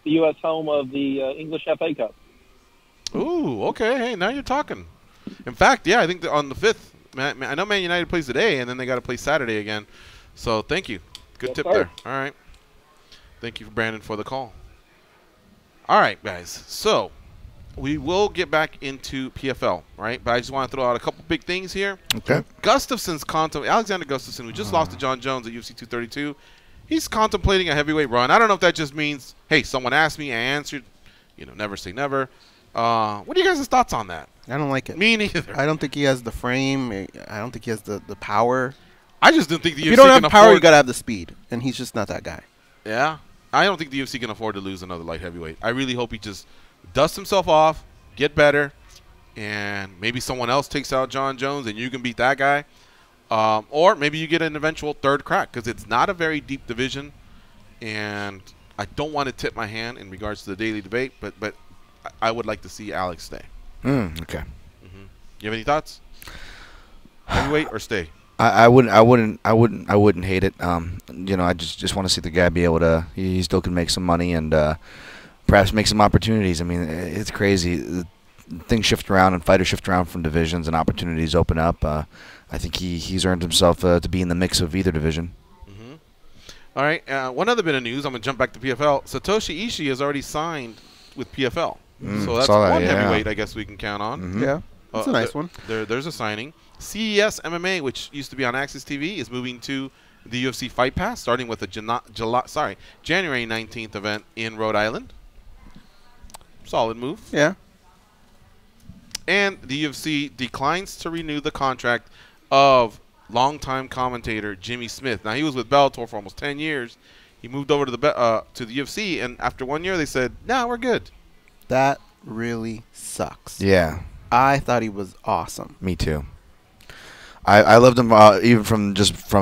U.S. home of the English FA Cup. Ooh, okay. Hey, now you're talking. In fact, yeah, I think on the 5th, I know Man United plays today, and then they got to play Saturday again. So thank you. Good tip there. All right. Thank you, Brandon, for the call. All right, guys. So we will get back into PFL, right? But I just want to throw out a couple big things here. Okay. Gustafson's Alexander Gustafsson, who just lost to John Jones at UFC 232, he's contemplating a heavyweight run. I don't know if that just means, hey, someone asked me, I answered. Never say never. What are you guys' thoughts on that? I don't like it. Me neither. I don't think he has the frame. I don't think he has the power. I just don't think the UFC if you don't have can power, afford you got to have the speed, and he's just not that guy. Yeah. I don't think the UFC can afford to lose another light heavyweight. I really hope he just dust himself off, get better, and maybe someone else takes out John Jones and you can beat that guy. Or maybe you get an eventual third crack, because it's not a very deep division, and I don't want to tip my hand in regards to the daily debate, but I would like to see Alex stay. Okay. You have any thoughts? Heavyweight or stay? I wouldn't hate it. I just want to see the guy be able to. He still can make some money and perhaps make some opportunities. I mean, it's crazy. Things shift around and fighters shift around from divisions and opportunities open up. I think he's earned himself to be in the mix of either division. All right. One other bit of news. I'm gonna jump back to PFL. Satoshi Ishii has already signed with PFL, so that's one heavyweight I guess we can count on. Yeah, that's a nice one. There's a signing. CES MMA, which used to be on Access TV, is moving to the UFC Fight Pass, starting with a January 19th event in Rhode Island. Solid move. Yeah. And the UFC declines to renew the contract of longtime commentator Jimmy Smith. Now, he was with Bellator for almost 10 years. He moved over to the UFC, and after 1 year, they said, "No, we're good." That really sucks. Yeah. I thought he was awesome. Me too. I loved him even from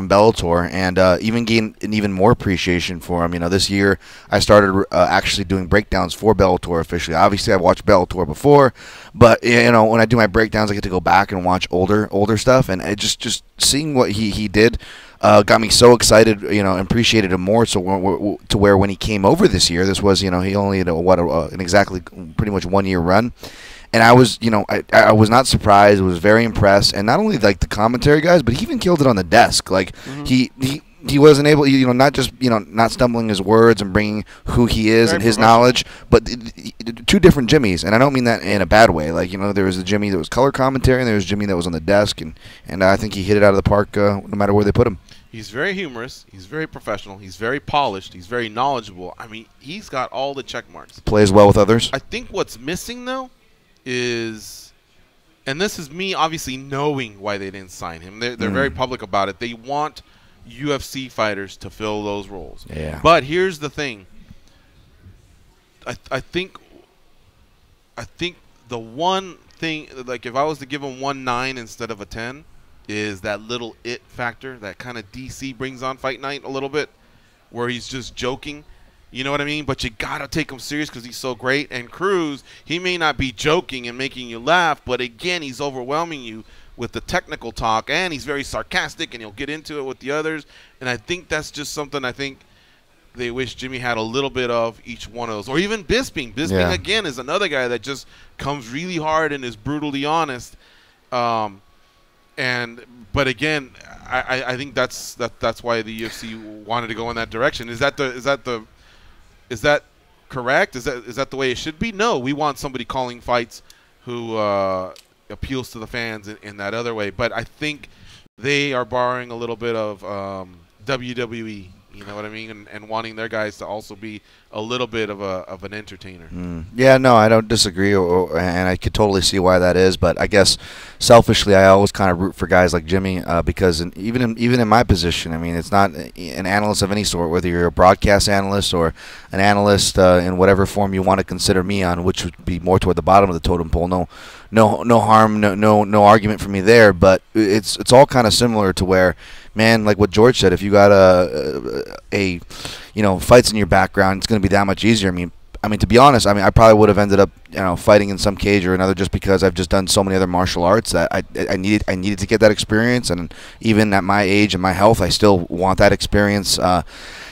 Bellator, and even gained an even more appreciation for him. You know, this year I started actually doing breakdowns for Bellator officially. Obviously, I watched Bellator before, but you know, when I do my breakdowns, I get to go back and watch older stuff, and it just seeing what he did got me so excited. You know, and appreciated him more. So to where when he came over this year, this was, you know, he only had an exactly pretty much 1 year run. And I was, you know, I was not surprised. I was very impressed, and not only like the commentary guys, but he even killed it on the desk. Like he wasn't able, you know, not just, you know, not stumbling his words and bringing who he is and his knowledge, but two different Jimmys. And I don't mean that in a bad way. Like, you know, there was a Jimmy that was color commentary, and there was Jimmy that was on the desk, and I think he hit it out of the park no matter where they put him. He's very humorous. He's very professional. He's very polished. He's very knowledgeable. I mean, he's got all the check marks. Plays well with others. I think what's missing though is, and this is me obviously knowing why they didn't sign him. They're very public about it. They want UFC fighters to fill those roles. Yeah. But here's the thing. I think the one thing, like if I was to give him 1-9 instead of a 10, is that little it factor that kind of DC brings on Fight Night a little bit, where he's just joking. You know what I mean? But you got to take him serious because he's so great. And Cruz, he may not be joking and making you laugh, but again, he's overwhelming you with the technical talk, and he's very sarcastic, and he'll get into it with the others. And I think that's just something I think they wish Jimmy had a little bit of each one of those. Or even Bisping. Bisping, again, is another guy that just comes really hard and is brutally honest. But again, I think that's why the UFC wanted to go in that direction. Is that correct? Is that the way it should be? No, we want somebody calling fights who appeals to the fans in that other way. But I think they are borrowing a little bit of WWE. You know what I mean? And wanting their guys to also be a little bit of an entertainer. Yeah, no, I don't disagree, and I could totally see why that is. But I guess selfishly, I always kind of root for guys like Jimmy because even in my position, I mean, it's not an analyst of any sort, whether you're a broadcast analyst or an analyst in whatever form you want to consider me on, which would be more toward the bottom of the totem pole. No harm, no argument for me there. But it's all kind of similar to where, man, like what George said, if you got a fights in your background, it's going to be that much easier. I mean, to be honest, I probably would have ended up, fighting in some cage or another just because I've just done so many other martial arts that I needed to get that experience. And even at my age and my health, I still want that experience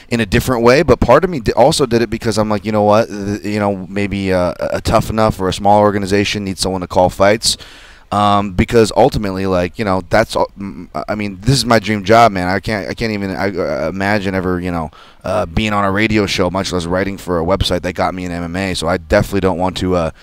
in a different way. But part of me also did it because I'm like, you know what, maybe a tough enough or a small organization needs someone to call fights. Because ultimately, that's all. I mean, this is my dream job, man. I can't even imagine ever, being on a radio show, much less writing for a website that got me in MMA. So I definitely don't want to,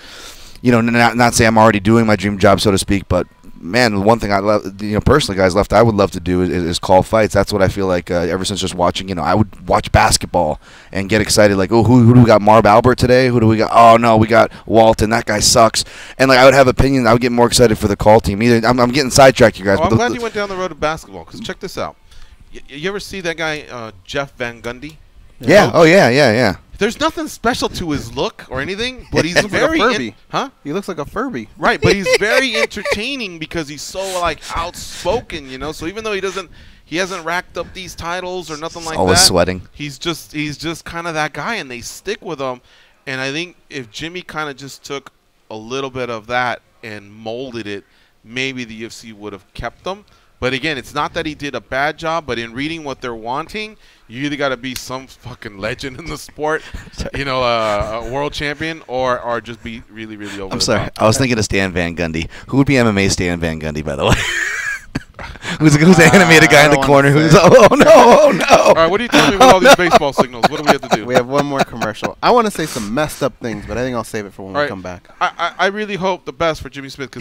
not say I'm already doing my dream job, so to speak, but. Man, the one thing I love, personally, guys, I would love to do is call fights. That's what I feel like ever since just watching, I would watch basketball and get excited, like, oh, who do we got? Marv Albert today? Who do we got? Oh, no, we got Walton. That guy sucks. And, I would have opinions. I would get more excited for the call team. I'm getting sidetracked, you guys. I'm glad you went down the road of basketball, because check this out. You ever see that guy, Jeff Van Gundy? Yeah. Oh, yeah. There's nothing special to his look or anything, but he's very like a Furby. Huh? He looks like a Furby. Right, but he's very entertaining because he's so outspoken, So even though he hasn't racked up these titles or nothing like that. Always sweating. He's just kind of that guy, and they stick with him. And I think if Jimmy kind of just took a little bit of that and molded it, maybe the UFC would have kept them. But again, it's not that he did a bad job, but in reading what they're wanting, you either got to be some fucking legend in the sport, a world champion, or just be really, really over. I'm sorry. I was thinking of Stan Van Gundy. Who would be MMA Stan Van Gundy, by the way? Who's the animated guy in the corner? Who's oh no. All right, what are you telling me with all these baseball signals? What do we have to do? We have one more commercial. I want to say some messed up things, but I think I'll save it for when we come back. I really hope the best for Jimmy Smith.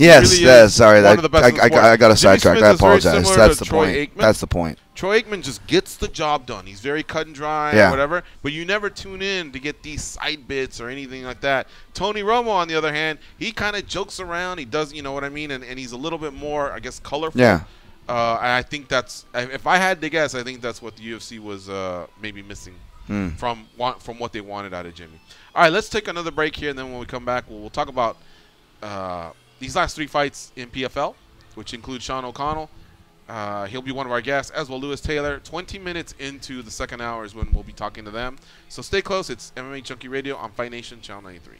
Sorry, I got a sidetrack. I apologize. That's the point. Aikman. That's the point. Troy Aikman just gets the job done. He's very cut and dry or whatever, but you never tune in to get these side bits or anything like that. Tony Romo, on the other hand, he kind of jokes around. He does, you know what I mean, and he's a little bit more, I guess, colorful. Yeah. I think that's, if I had to guess, I think that's what the UFC was maybe missing from what they wanted out of Jimmy. All right, let's take another break here, and then when we come back, we'll talk about these last 3 fights in PFL, which include Sean O'Connell. He'll be one of our guests, as will Lewis Taylor. 20 minutes into the second hour is when we'll be talking to them. So stay close. It's MMA Junkie Radio on Fight Nation Channel 93.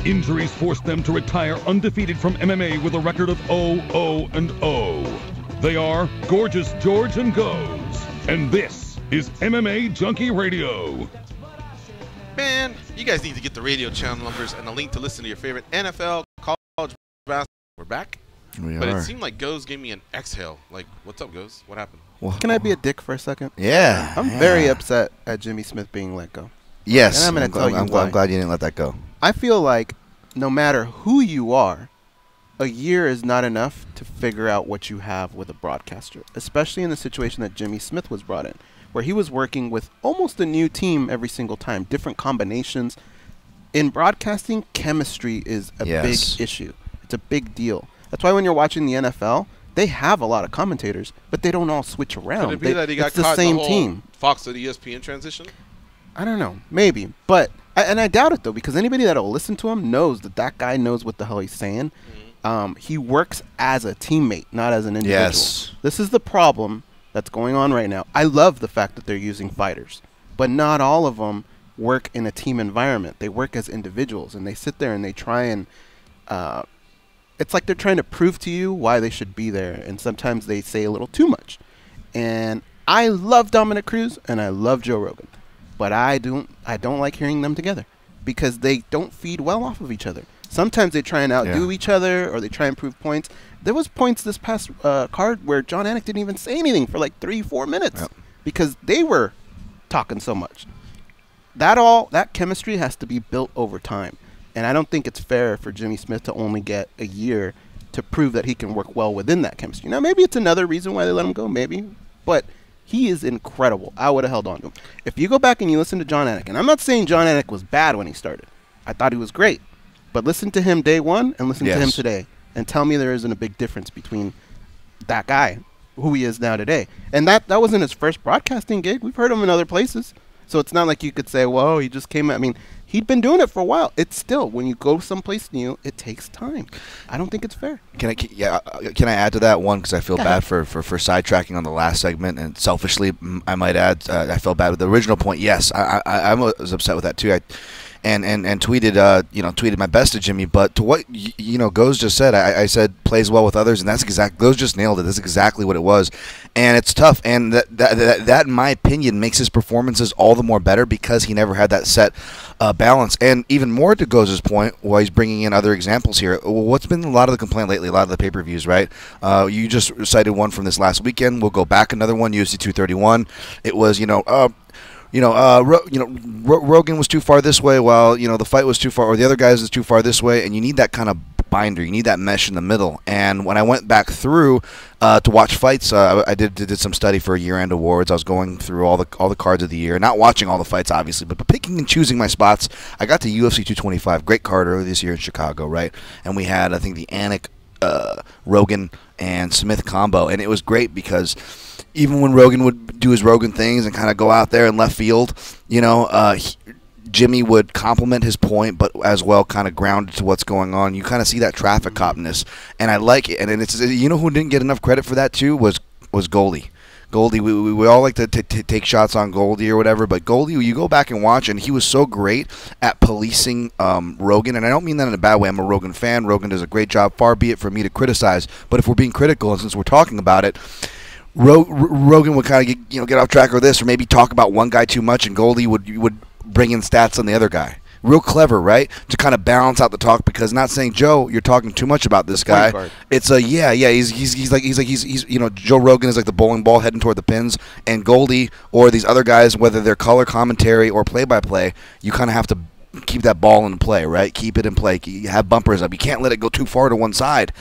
Injuries forced them to retire undefeated from MMA with a record of 0-0-0. They are Gorgeous George and Goes. And this is MMA Junkie Radio. Man, you guys need to get the radio channel numbers and a link to listen to your favorite NFL, college basketball. We're back. But it seemed like Goes gave me an exhale. Like, what's up, Goes? What happened? Well, can I be a dick for a second? Yeah. I'm very upset at Jimmy Smith being let go. Yes. And I'm going to tell you why. I'm glad you didn't let that go. I feel like no matter who you are, a year is not enough to figure out what you have with a broadcaster, especially in the situation that Jimmy Smith was brought in, where he was working with almost a new team every single time, different combinations. In broadcasting, chemistry is a big issue. It's a big deal. That's why when you're watching the NFL, they have a lot of commentators, but they don't all switch around. Could it be that he got it's the caught same in the whole team. Fox to ESPN transition? I don't know. Maybe. But I doubt it, though, because anybody that will listen to him knows that guy knows what the hell he's saying. He works as a teammate, not as an individual. Yes. This is the problem that's going on right now. I love the fact that they're using fighters, but not all of them work in a team environment. They work as individuals, and they sit there and they try and it's like they're trying to prove to you why they should be there, and sometimes they say a little too much. And I love Dominic Cruz and I love Joe Rogan, but I don't like hearing them together because they don't feed well off of each other. Sometimes they try and outdo each other, or they try and prove points. There was points this past card where John Anik didn't even say anything for like 3-4 minutes because they were talking so much. That chemistry has to be built over time. And I don't think it's fair for Jimmy Smith to only get a year to prove that he can work well within that chemistry. Now, maybe it's another reason why they let him go, maybe. But he is incredible. I would have held on to him. If you go back and you listen to John Anik, and I'm not saying John Anik was bad when he started. I thought he was great. But listen to him day one and listen to him today. And tell me there isn't a big difference between that guy, who he is now today. And that wasn't his first broadcasting gig. We've heard him in other places. So it's not like you could say, well, he just came out. I mean, he'd been doing it for a while. It's still, when you go someplace new, it takes time. I don't think it's fair. Can I add to that one? Because I feel bad for sidetracking on the last segment, and selfishly, I might add, I felt bad with the original point. Yes, I was upset with that too. And tweeted my best to Jimmy, but to what Goes just said, I said plays well with others, and Goes just nailed it. That's exactly what it was, and it's tough, and that in my opinion makes his performances all the more better because he never had that set balance. And even more to Goes' point, while he's bringing in other examples here, what's been a lot of the complaint lately, a lot of the pay-per-views, right? You just cited one from this last weekend. We'll go back another one, UFC 231. It was Rogan was too far this way, while the fight was too far, or the other guys is too far this way, and you need that kind of binder, you need that mesh in the middle. And when I went back through to watch fights, I did some study for year-end awards. I was going through all the cards of the year, not watching all the fights obviously, but picking and choosing my spots. I got to UFC 225, great card earlier this year in Chicago, right? And we had, I think, the Anik, Rogan, and Smith combo, and it was great because even when Rogan would do his Rogan things and kind of go out there in left field, Jimmy would compliment his point, but as well kind of grounded to what's going on. You kind of see that traffic copness, and I like it. And it's who didn't get enough credit for that too was Goldie. Goldie, we all like to take shots on Goldie or whatever, but Goldie, you go back and watch, and he was so great at policing Rogan, and I don't mean that in a bad way. I'm a Rogan fan. Rogan does a great job. Far be it for me to criticize, but if we're being critical, and since we're talking about it, Rogan would kind of get off track or this, or maybe talk about one guy too much, and Goldie would bring in stats on the other guy. Real clever, right? To kind of balance out the talk, because not saying, Joe, you're talking too much about this guy. It's he's like Joe Rogan is like the bowling ball heading toward the pins, and Goldie or these other guys, whether they're color commentary or play-by-play, you kind of have to keep that ball in play, right? Keep it in play. You have bumpers up. You can't let it go too far to one side.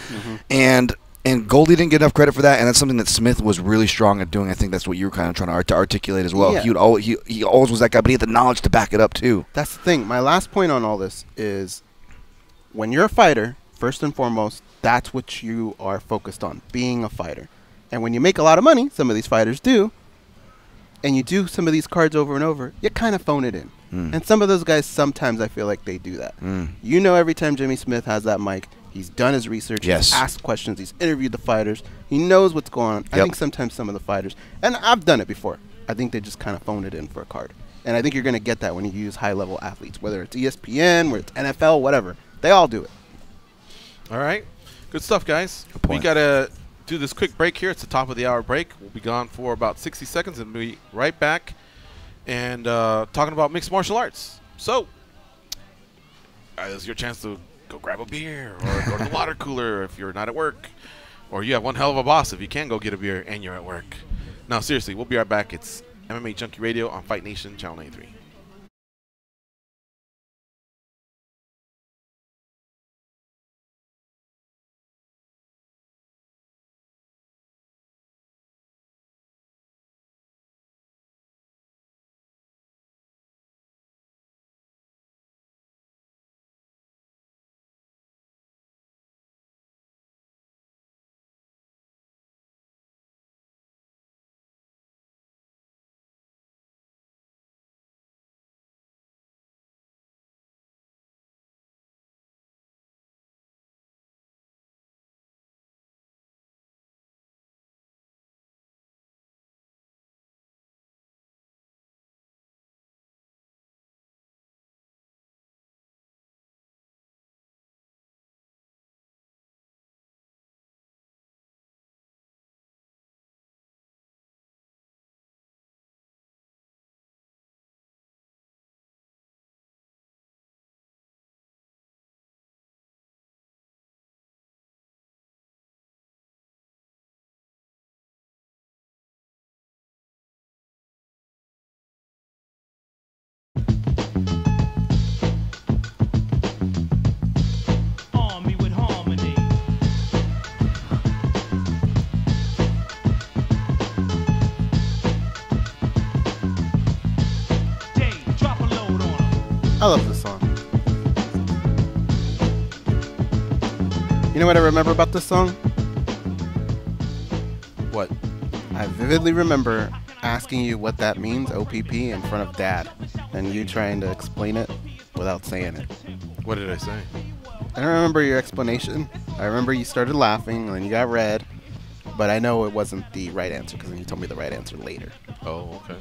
And Goldie didn't get enough credit for that, and that's something that Smith was really strong at doing. I think that's what you were kind of trying to articulate as well. Yeah. He always was that guy, but he had the knowledge to back it up too. That's the thing. My last point on all this is when you're a fighter, first and foremost, that's what you are focused on, being a fighter. And when you make a lot of money, some of these fighters do, and you do some of these cards over and over, you kind of phone it in. And some of those guys, sometimes I feel like they do that. Every time Jimmy Smith has that mic, he's done his research. He's asked questions. He's interviewed the fighters. He knows what's going on. I think sometimes some of the fighters, and I've done it before, I think they just kind of phone it in for a card. And I think you're going to get that when you use high-level athletes, whether it's ESPN, whether it's NFL, whatever. They all do it. All right. Good stuff, guys. We got to do this quick break here. It's the top of the hour break. We'll be gone for about 60 seconds and we'll be right back and talking about mixed martial arts. So, this is your chance to go grab a beer or go to the water cooler if you're not at work, or you have one hell of a boss if you can go get a beer and you're at work. Now, seriously, we'll be right back. It's MMA Junkie Radio on Fight Nation Channel 93. love this song. You know what I remember about this song? What? I vividly remember asking you what that means, OPP, in front of Dad, and you trying to explain it without saying it. What did I say? I don't remember your explanation. I remember you started laughing and then you got red, but I know it wasn't the right answer because then you told me the right answer later. Oh, okay.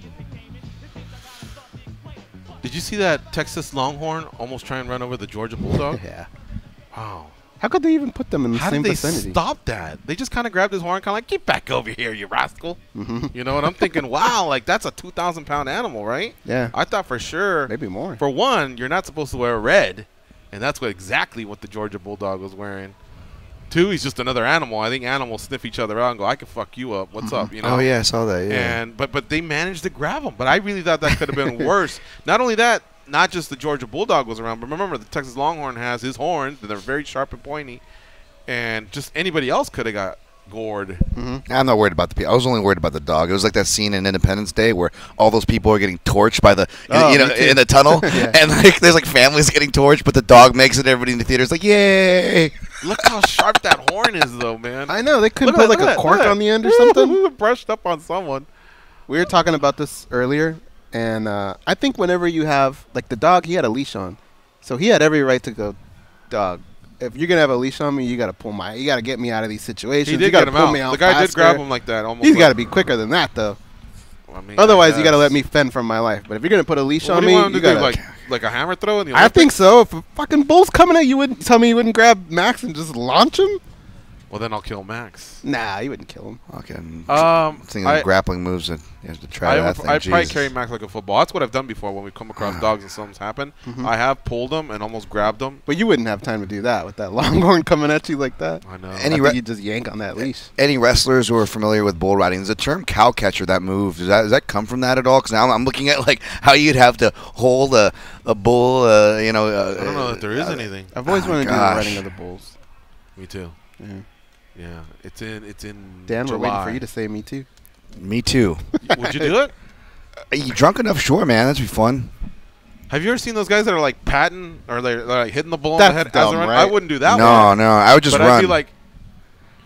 Did you see that Texas Longhorn almost try and run over the Georgia Bulldog? Yeah. Wow. How could they even put them in the How same did they vicinity? stop that? They just kind of grabbed his horn, kind of like, get back over here, you rascal. Mhm. You know what I'm thinking? Wow, like that's a 2,000-pound animal, right? Yeah. I thought for sure. Maybe more. For one, you're not supposed to wear red, and that's exactly what the Georgia Bulldog was wearing. Two, he's just another animal. I think animals sniff each other out and go, I can fuck you up. What's up? You know? Oh, yeah, I saw that, yeah. And but they managed to grab him. But I really thought that could have been worse. Not only that, not just the Georgia Bulldog was around, but remember the Texas Longhorn has his horns, and they're very sharp and pointy. And just anybody else could have got gored. Mm-hmm. I'm not worried about the people. I was only worried about the dog. It was like that scene in Independence Day where all those people are getting torched by the, in the tunnel, Yeah. and like there's like families getting torched, but the dog makes it. Everybody in the theater's like, yay! Look how sharp that horn is, though, man. I know. They couldn't Look put at like that, a cork look at on the end or that. something. Brushed up on someone. We were talking about this earlier, and I think whenever you have, like the dog, he had a leash on. So he had every right to go, dog, if you're going to have a leash on me, you got to get me out of these situations. He did you got get to him pull me out. out The guy faster. did grab him like that. Almost. He's got to be quicker than that, though. I mean, Otherwise, you got to let me fend from my life. But if you're going to put a leash What on do you me, want him you to do? got Like a hammer throw in the I Olympics? think so. If a fucking bull's coming at you, wouldn't tell me you wouldn't grab Max and just launch him? Well, then I'll kill Max. Nah, you wouldn't kill him. Okay. I- Thinking of grappling moves that you have to try that thing. I'd probably Jesus. carry Max like a football. That's what I've done before when we've come across dogs and something's happened. Mhm. I have pulled them and almost grabbed them. But you wouldn't have time to do that with that longhorn coming at you like that. I know. I Any think re- you'd just yank on that leash. Any wrestlers who are familiar with bull riding, there's a term cow catcher, that move. Does that come from that at all? Because now I'm looking at like how you'd have to hold a bull, I don't know that there is anything. I've always wanted to do the gosh. riding of the bulls. Me too. Yeah. Yeah, it's in Dan, we're July. waiting for you to say me too. Me too. Would you do it? Are you drunk enough? Sure, man. That'd be fun. Have you ever seen those guys that are like patting or they're like hitting the bull in That's the head as dumb, they run? right? I wouldn't do that No, one. no. I would just but run. I'd be like,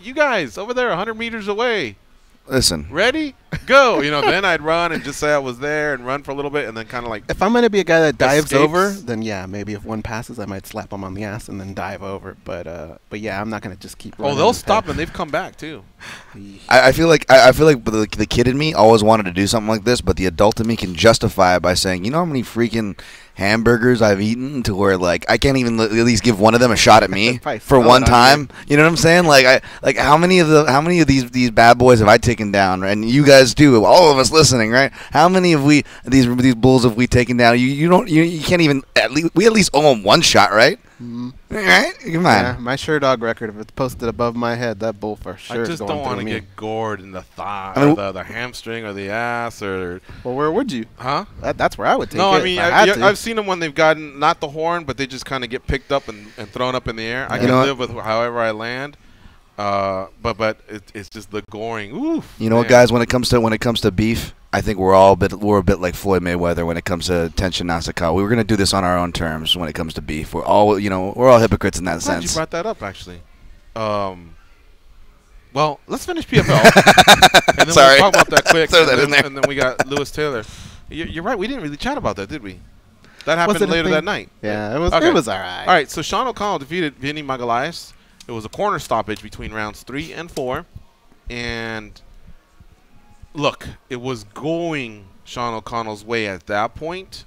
you guys over there 100 meters away. Listen. Ready? Go. Then I'd run and just say I was there and run for a little bit and then kind of like If I'm going to be a guy that dives Escapes. over, then yeah, maybe if one passes, I might slap him on the ass and then dive over. But yeah, I'm not going to just keep running. Oh, they'll stop and they've come back too. I feel like the kid in me always wanted to do something like this, but the adult in me can justify it by saying, you know how many freaking hamburgers I've eaten to where like I can't even at least give one of them a shot at me Probably for smell one it on time. You know what I'm saying? Like how many of these bad boys have I taken down? And you guys do, all of us listening, right? How many of these bulls have we taken down? You can't even we at least owe them one shot, right? Mhm. Right? Come on. Yeah, my sure dog record, if it's posted above my head, that bull for sure I is just going don't want to through me. get gored in the thigh, I mean, or the hamstring, or the ass, or Well, where would you? huh? That's where I would take No, it. I mean if I had to. I've seen them when they've gotten not the horn, but they just kind of get picked up and thrown up in the air. I You can know what? live with however I land, but it's just the goring. Oof. You know what, man. guys? When it comes to beef, I think we're a bit like Floyd Mayweather when it comes to Tenshin Nasukawa. We were gonna do this on our own terms when it comes to beef. We're all hypocrites in that I'm glad sense. you brought that up, actually. Well, let's finish PFL, and then Sorry. we'll talk about that quick. Throw and that then, in there. And then we got Lewis Taylor. You're right. We didn't really chat about that, did we? That Was happened it a later thing? that night. Yeah, it was. Okay. It was all right. All right, so Sean O'Connell defeated Vinny Magalhaes. It was a corner stoppage between rounds 3 and 4. And look, it was going Sean O'Connell's way at that point.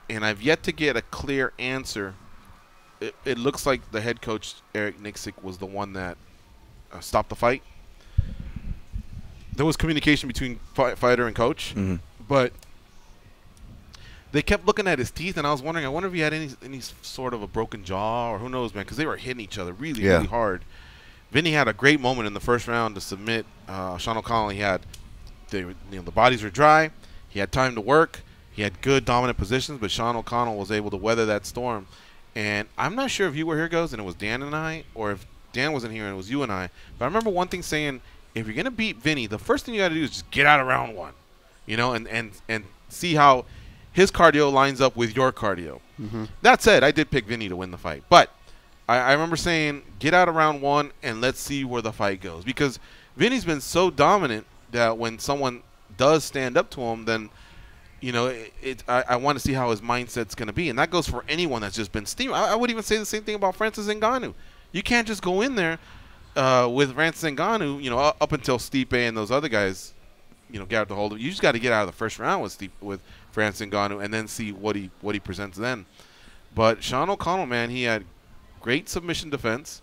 And I've yet to get a clear answer. It looks like the head coach, Eric Nixick, was the one that stopped the fight. There was communication between fighter and coach. Mhm. But they kept looking at his teeth, and I wonder if he had any sort of a broken jaw, or who knows, man, because they were hitting each other really hard. Vinny had a great moment in the first round to submit Sean O'Connell. The bodies were dry. He had time to work. He had good dominant positions, but Sean O'Connell was able to weather that storm. And I'm not sure if you were here, Goes, and it was Dan and I, or if Dan wasn't here and it was you and I. But I remember one thing saying, if you're going to beat Vinny, the first thing you got to do is just get out of round 1, and see how his cardio lines up with your cardio. That said, I did pick Vinny to win the fight. But I remember saying, get out of round 1 and let's see where the fight goes. Because Vinny's been so dominant that when someone does stand up to him, then, you know, I want to see how his mindset's going to be. And that goes for anyone that's just been steaming. I would even say the same thing about Francis Ngannou. You can't just go in there with Francis Ngannou, you know, up until Stipe and those other guys, you know, get the hold of it. You just got to get out of the first round with Francis Ngannou and then see what he presents then. But Sean O'Connell, man, he had great submission defense.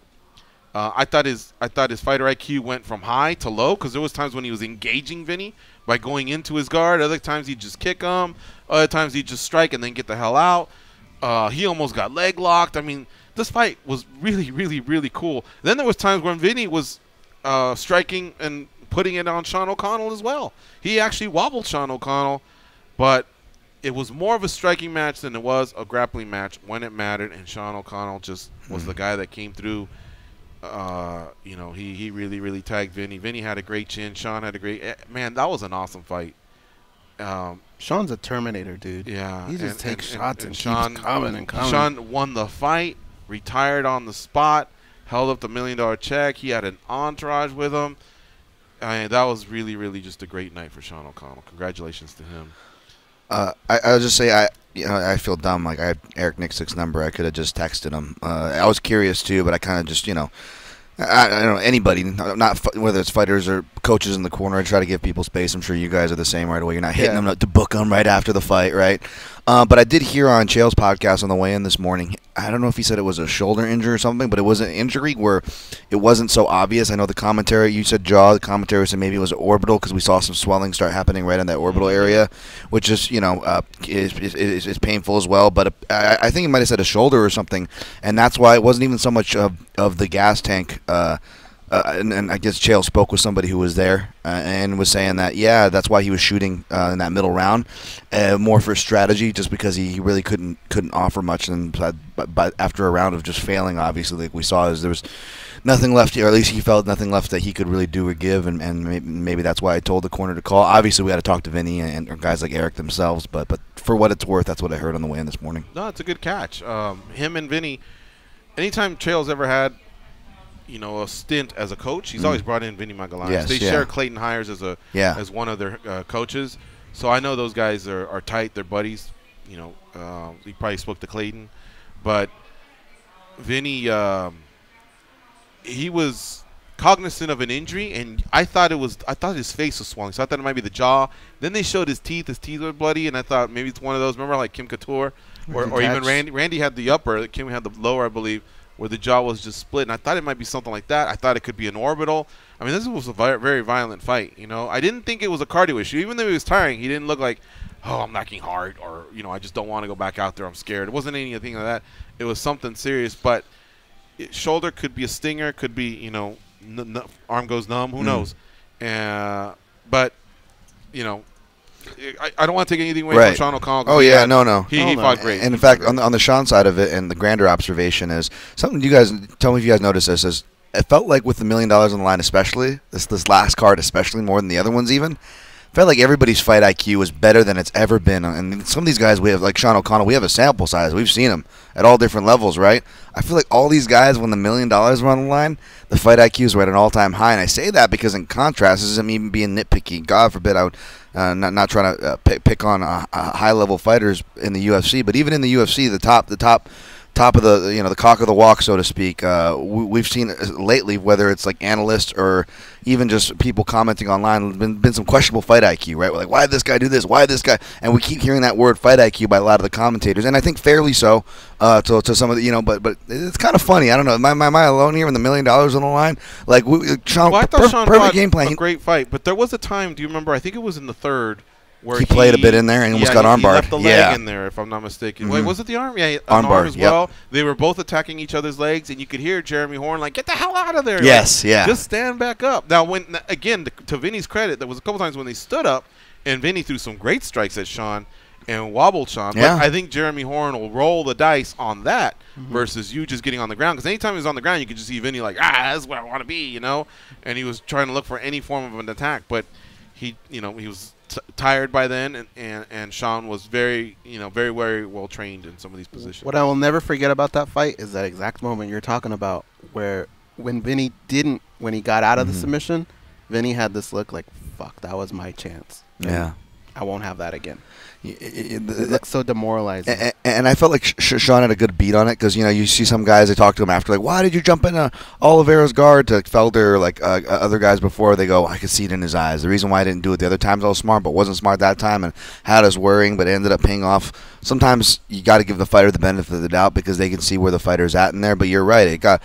I thought his fighter IQ went from high to low because there was times when he was engaging Vinny by going into his guard. Other times he'd just kick him. Other times he'd just strike and then get the hell out. He almost got leg locked. I mean, this fight was really, really, really cool. Then there was times when Vinny was striking and putting it on Sean O'Connell as well. He actually wobbled Sean O'Connell, but it was more of a striking match than it was a grappling match when it mattered, and Sean O'Connell just was the guy that came through. You know, he really, really tagged Vinny. Vinny had a great chin. Sean had a great man. That was an awesome fight. Sean's a Terminator, dude. Yeah, he just takes shots and Sean keeps coming and coming. Sean won the fight, retired on the spot, held up the $1 million check. He had an entourage with him. I mean, that was really, really just a great night for Sean O'Connell. Congratulations to him. I'll just say I feel dumb. Like I had Eric Nixick's number. I could have just texted him. I was curious too, but I kind of just I don't know anybody, not whether it's fighters or coaches in the corner. I try to give people space. I'm sure you guys are the same right away. You're not hitting them to book them right after the fight, right? But I did hear on Chael's podcast on the way in this morning. I don't know if he said it was a shoulder injury or something, but it was an injury where it wasn't so obvious. I know the commentary, you said jaw. The commentary said maybe it was orbital because we saw some swelling start happening right in that orbital area, which is is painful as well. But I think he might have said a shoulder or something, and that's why it wasn't even so much of the gas tank. And I guess Chael spoke with somebody who was there and was saying that, yeah, that's why he was shooting in that middle round, more for strategy, just because he really couldn't offer much. And but after a round of just failing, obviously, like we saw, there was nothing left, or at least he felt nothing left that he could really do or give, and maybe that's why I told the corner to call. Obviously, we got to talk to Vinny and guys like Eric themselves, but for what it's worth, that's what I heard on the way in this morning. No, it's a good catch. Him and Vinny, anytime Chael's ever had a stint as a coach, he's always brought in Vinny Magallanes. Yes, they share Clayton Hires as one of their coaches, so I know those guys are tight. They're buddies. He probably spoke to Clayton, but Vinny, he was cognizant of an injury, and I thought his face was swelling, so I thought it might be the jaw. Then they showed his teeth were bloody, and I thought maybe it's one of those. Remember, like Kim Couture, or even Randy. Randy had the upper, Kim had the lower, I believe, where the jaw was just split, and I thought it might be something like that. I thought it could be an orbital. I mean, this was a very violent fight, I didn't think it was a cardio issue. Even though he was tiring, he didn't look like, oh, I'm knocking hard, or, I just don't want to go back out there, I'm scared. It wasn't anything like that. It was something serious, but shoulder could be a stinger, could be, arm goes numb, who knows. But, I don't want to take anything away from Sean O'Connell. Oh, yeah, no. He fought great. And in fact, on the Sean side of it, and the grander observation is something you guys tell me if you guys noticed this, is it felt like with the $1 million on the line, especially this last card, especially more than the other ones even, felt like everybody's fight IQ was better than it's ever been. And some of these guys we have, like Sean O'Connell, we have a sample size. We've seen him at all different levels, right? I feel like all these guys, when the $1 million were on the line, the fight IQs were at an all-time high. And I say that because in contrast, this isn't me even being nitpicky. God forbid I would not trying to pick on high-level fighters in the UFC, but even in the UFC, the top of the the cock of the walk, so to speak. We've seen lately, whether it's like analysts or even just people commenting online, been some questionable fight IQ, right? We're like, why did this guy do this? Why this guy? And we keep hearing that word fight IQ by a lot of the commentators, and I think fairly so to some of the but it's kind of funny. I don't know. Am I alone here when the $1 million on the line? Like Sean, I thought Sean perfect game plan. A great fight, but there was a time. Do you remember? I think it was in the third. Where he played a bit in there and almost got armbarred. He left the leg in there, if I'm not mistaken. Wait, was it the arm? Yeah, an arm as well. They were both attacking each other's legs, and you could hear Jeremy Horn like, "Get the hell out of there!" Yes, just stand back up. Now, again, to Vinny's credit, there was a couple times when they stood up, and Vinny threw some great strikes at Sean and wobbled Sean. Yeah. But I think Jeremy Horn will roll the dice on that versus you just getting on the ground. Because anytime he was on the ground, you could just see Vinny like, that's where I want to be, And he was trying to look for any form of an attack, but he was tired by then, and Sean was very very well trained in some of these positions. What I will never forget about that fight is that exact moment you're talking about, where when he got out of the submission, Vinny had this look like, fuck, that was my chance. Yeah. I won't have that again. It looks so demoralizing. And I felt like Sean had a good beat on it, because you see some guys, they talk to him after, like, why did you jump into Oliveira's guard? To Felder, like other guys before, they go, I could see it in his eyes. The reason why I didn't do it the other times, I was smart, but wasn't smart that time, and had us worrying, but it ended up paying off. Sometimes you got to give the fighter the benefit of the doubt, because they can see where the fighter's at in there. But you're right, it got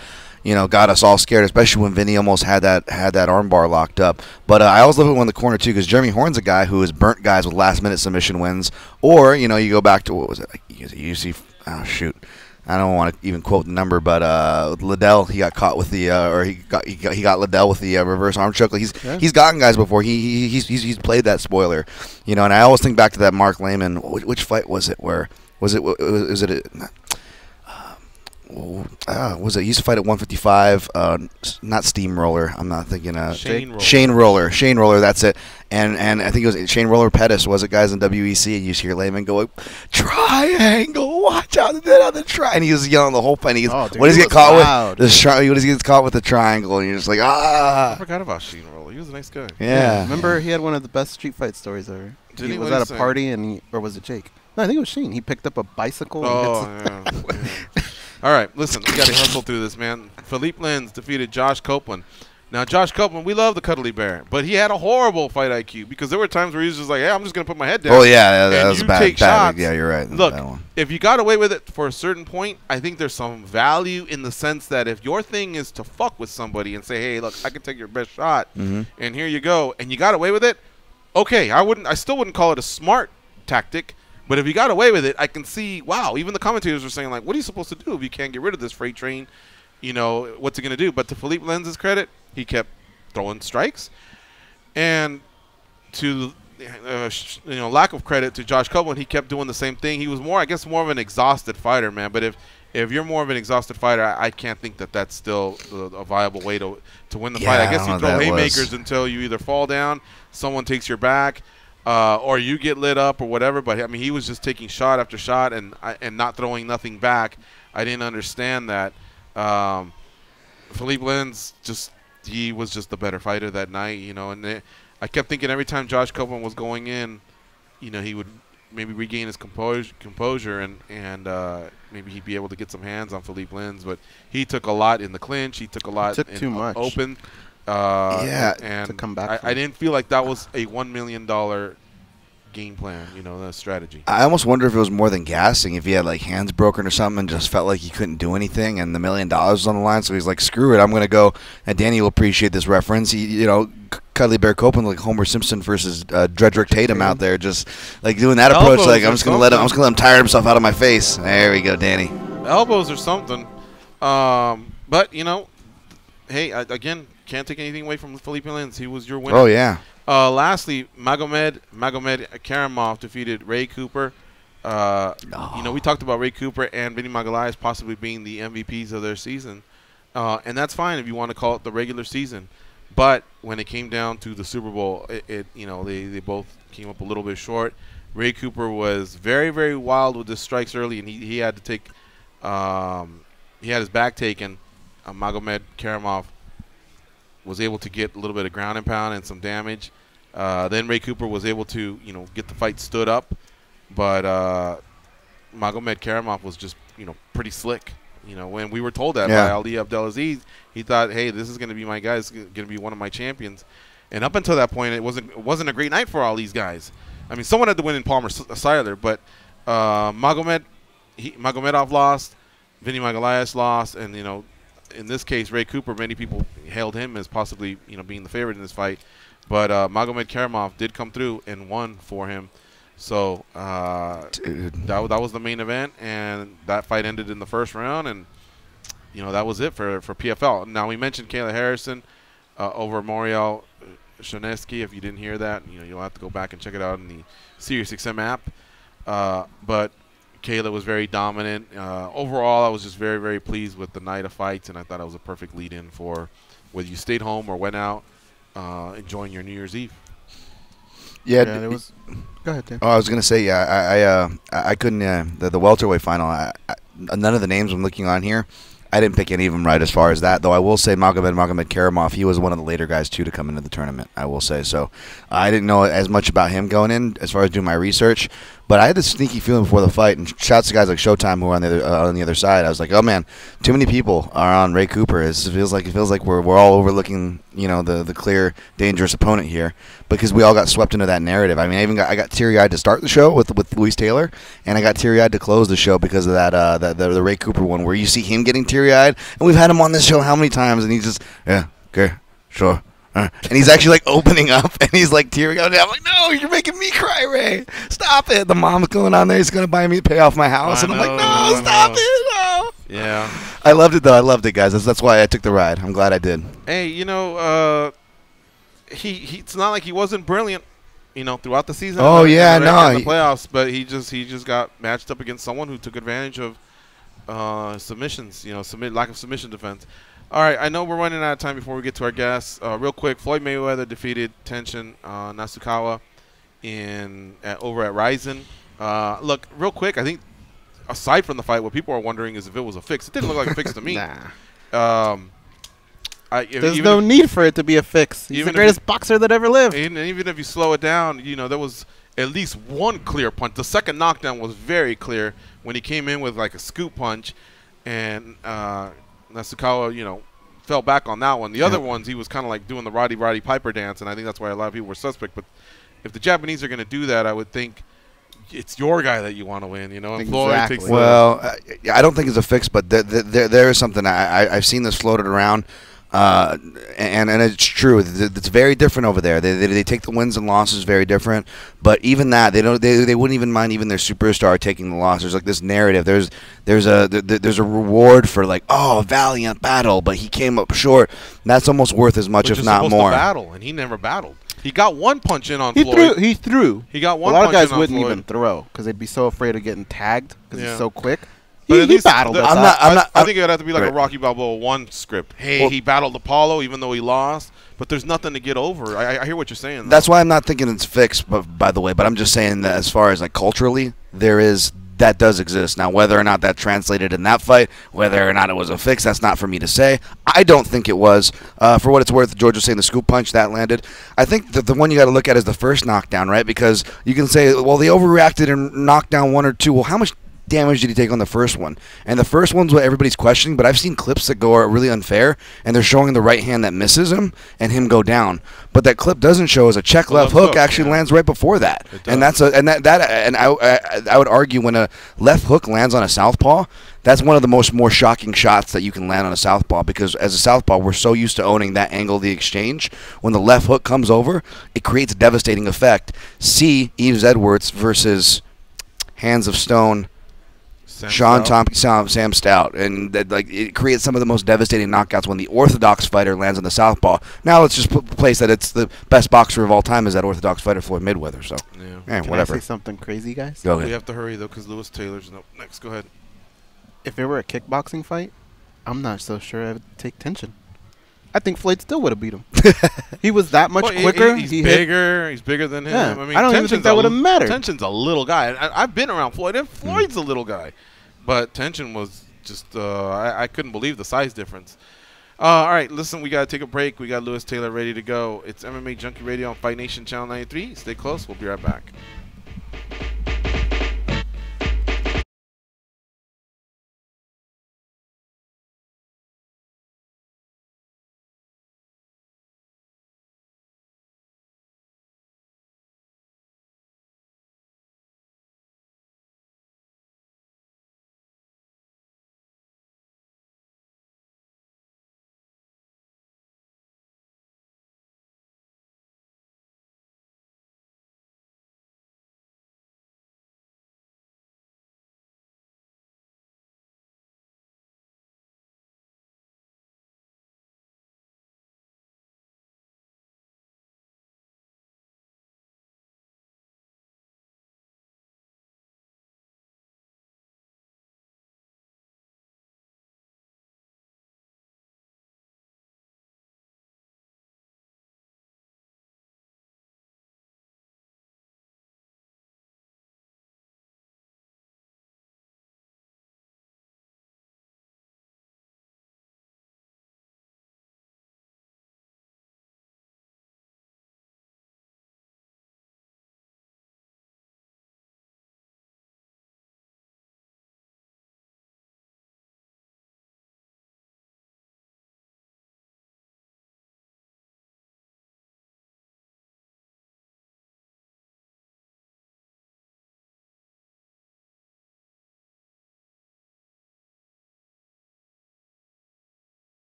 us all scared, especially when Vinny almost had that armbar locked up. But I always love it when the corner too, because Jeremy Horn's a guy who has burnt guys with last-minute submission wins. Or you go back to, what was it? Like, UFC? Oh shoot, I don't want to even quote the number, but Liddell, he got caught with the he got Liddell with the reverse arm choke. Like he's gotten guys before. He's played that spoiler, And I always think back to that Mark Lehman. Which fight was it? Where was it? Was it? Was it? He used to fight at 155, not Steamroller. I'm not thinking. Shane Roller. That's it. And I think it was Shane Roller Pettis. Was it, guys, in WEC? And you just hear Lehman go, triangle, watch out on the triangle. And he was yelling the whole fight. What does he get caught with? What does he get caught with the triangle? And you're just like, I forgot about Shane Roller. He was a nice guy. Yeah. Remember, he had one of the best street fight stories ever. He was at a party, or was it Jake? No, I think it was Shane. He picked up a bicycle. Yeah. All right, listen, we got to hustle through this, man. Philippe Lins defeated Josh Copeland. Now, Josh Copeland, we love the cuddly bear, but he had a horrible fight IQ, because there were times where he was just like, hey, I'm just going to put my head down. Oh, yeah, that was bad. Shots. Yeah, you're right. Look, if you got away with it for a certain point, I think there's some value in the sense that if your thing is to fuck with somebody and say, hey, look, I can take your best shot, and here you go, and you got away with it, okay, I still wouldn't call it a smart tactic. But if you got away with it, I can see, wow, even the commentators were saying, like, what are you supposed to do if you can't get rid of this freight train? What's he going to do? But to Philippe Lins' credit, he kept throwing strikes. And to, lack of credit to Josh Copeland, he kept doing the same thing. He was more of an exhausted fighter, man. But if you're more of an exhausted fighter, I can't think that that's still a viable way to win the fight. I guess you throw haymakers until you either fall down, someone takes your back, or you get lit up or whatever. But, I mean, he was just taking shot after shot and not throwing nothing back. I didn't understand that. Philippe Lins, he was just the better fighter that night, And I kept thinking every time Josh Copeland was going in, he would maybe regain his composure and maybe he'd be able to get some hands on Philippe Lins. But he took a lot in the clinch. He took a lot in too much. Open. And to come back I didn't feel like that was a $1 million game plan, the strategy. I almost wonder if it was more than gassing, if he had like hands broken or something and just felt like he couldn't do anything, and the $1 million was on the line, so he's like, screw it, I'm going to go. And Danny will appreciate this reference. He, Cuddly Bear Copeland, like Homer Simpson versus Dredrick Tatum out there, just like doing that approach. Like, I'm just going to let him tire himself out of my face. There we go, Danny. Elbows or something. But, hey, again, can't take anything away from Philippe Lins. He was your winner. Oh, yeah. Lastly, Magomed Karamov defeated Ray Cooper. We talked about Ray Cooper and Vinny Magalhaes possibly being the MVPs of their season. And that's fine if you want to call it the regular season. But when it came down to the Super Bowl, they both came up a little bit short. Ray Cooper was very, very wild with his strikes early, and he had to take he had his back taken. Magomed Karamov was able to get a little bit of ground and pound and some damage. Then Ray Cooper was able to, get the fight stood up. But Magomed Karamov was just, pretty slick. When we were told that by Ali Abdelaziz, he thought, hey, this is going to be my guy. This is going to be one of my champions. And up until that point, it wasn't a great night for all these guys. I mean, someone had to win in Palmer Seiler, but Magomedov lost, Vinny Magalhaes lost, and, in this case, Ray Cooper, many people hailed him as possibly, being the favorite in this fight. But Magomed Karamov did come through and won for him. So that was the main event, and that fight ended in the first round, and that was it for PFL. Now, we mentioned Kayla Harrison over Moriel Shaneski. If you didn't hear that, you'll have to go back and check it out in the SiriusXM app. But Kayla was very dominant. Overall, I was just very, very pleased with the night of fights, and I thought it was a perfect lead-in for whether you stayed home or went out enjoying your New Year's Eve. Yeah, it was. Go ahead, Dan. Oh, I was gonna say, yeah, I couldn't. The welterweight final. None of the names I'm looking on here, I didn't pick any of them right as far as that. Though I will say Magomed Karamov, he was one of the later guys too to come into the tournament. I will say so. I didn't know as much about him going in as far as doing my research, but I had this sneaky feeling before the fight. And shouts to guys like Showtime who are on the other side. I was like, oh man, too many people are on Ray Cooper. It feels like we're all overlooking the clear dangerous opponent here because we all got swept into that narrative. I mean, I got teary eyed to start the show with Luis Taylor, and I got teary eyed to close the show because of the Ray Cooper one where you see him getting teary eyed, and we've had him on this show how many times, and he's just okay, sure. And he's actually like opening up, and he's like tearing out. I'm like, no, you're making me cry, Ray. Stop it. The mom's going on there. He's going to buy me to pay off my house. And I'm like, no, stop it. No. Yeah. I loved it, though. I loved it, guys. That's why I took the ride. I'm glad I did. Hey, it's not like he wasn't brilliant, throughout the season. Oh, yeah, no. In the playoffs, but he just got matched up against someone who took advantage of submissions, lack of submission defense. All right, I know we're running out of time before we get to our guests. Real quick, Floyd Mayweather defeated Tenshin Nasukawa over at Ryzen. Look, real quick, I think aside from the fight, what people are wondering is if it was a fix. It didn't look like a fix to me. Nah. There's no need for it to be a fix. He's the greatest boxer that ever lived. And even if you slow it down, there was at least one clear punch. The second knockdown was very clear when he came in with like a scoop punch, and Nasukawa, fell back on that one. The other ones, he was kind of like doing the Roddy Piper dance, and I think that's why a lot of people were suspect. But if the Japanese are going to do that, I would think it's your guy that you want to win, And Floyd takes well, I don't think it's a fix, but there is something. I've seen this floated around. And it's true. It's very different over there. They take the wins and losses very different. But even that, they wouldn't even mind even their superstar taking the loss. There's like this narrative. There's a reward for like, a valiant battle, but he came up short. That's almost worth as much, if not more. To battle, and he never battled. He got one punch in on Floyd. He threw. He got one. A lot of punch guys wouldn't Floyd. even throw because they'd be so afraid of getting tagged because he's so quick. But he battled. I think it would have to be like a Rocky Balboa 1 script. Hey, he battled Apollo even though he lost, but there's nothing to get over. I hear what you're saying, though. That's why I'm not thinking it's fixed, by the way. But I'm just saying that as far as like culturally, that does exist. Now, whether or not that translated in that fight, whether or not it was a fix, that's not for me to say. I don't think it was. For what it's worth, George was saying the scoop punch, that landed. I think that the one you got to look at is the first knockdown, right? Because you can say, well, they overreacted and knocked down one or two. Well, how much damage did he take on the first one? And the first one's what everybody's questioning, but I've seen clips that are really unfair, and they're showing the right hand that misses him and him go down. But that clip doesn't show is a check left hook actually lands right before that. And I would argue when a left hook lands on a southpaw, that's one of the more shocking shots that you can land on a southpaw, because as a southpaw, we're so used to owning that angle of the exchange. When the left hook comes over, it creates a devastating effect. See Yves Edwards versus Hands of Stone, Sam Stout, and it creates some of the most devastating knockouts when the orthodox fighter lands on the southpaw. Now let's just place that it's the best boxer of all time is that orthodox fighter Floyd Mayweather. So, Can whatever. I say something crazy, guys? Go ahead. We have to hurry though because Lewis Taylor's next. Go ahead. If it were a kickboxing fight, I'm not so sure I would take Tenshin. I think Floyd still would have beat him. He was that much quicker. He's bigger. He's bigger than him. Yeah. I mean, I don't even think that would have mattered. Tenshin's a little guy. I've been around Floyd, and Floyd's a little guy. But Tenshin was just I couldn't believe the size difference. All right, listen, we got to take a break. We got Lewis Taylor ready to go. It's MMA Junkie Radio on Fight Nation Channel 93. Stay close. We'll be right back.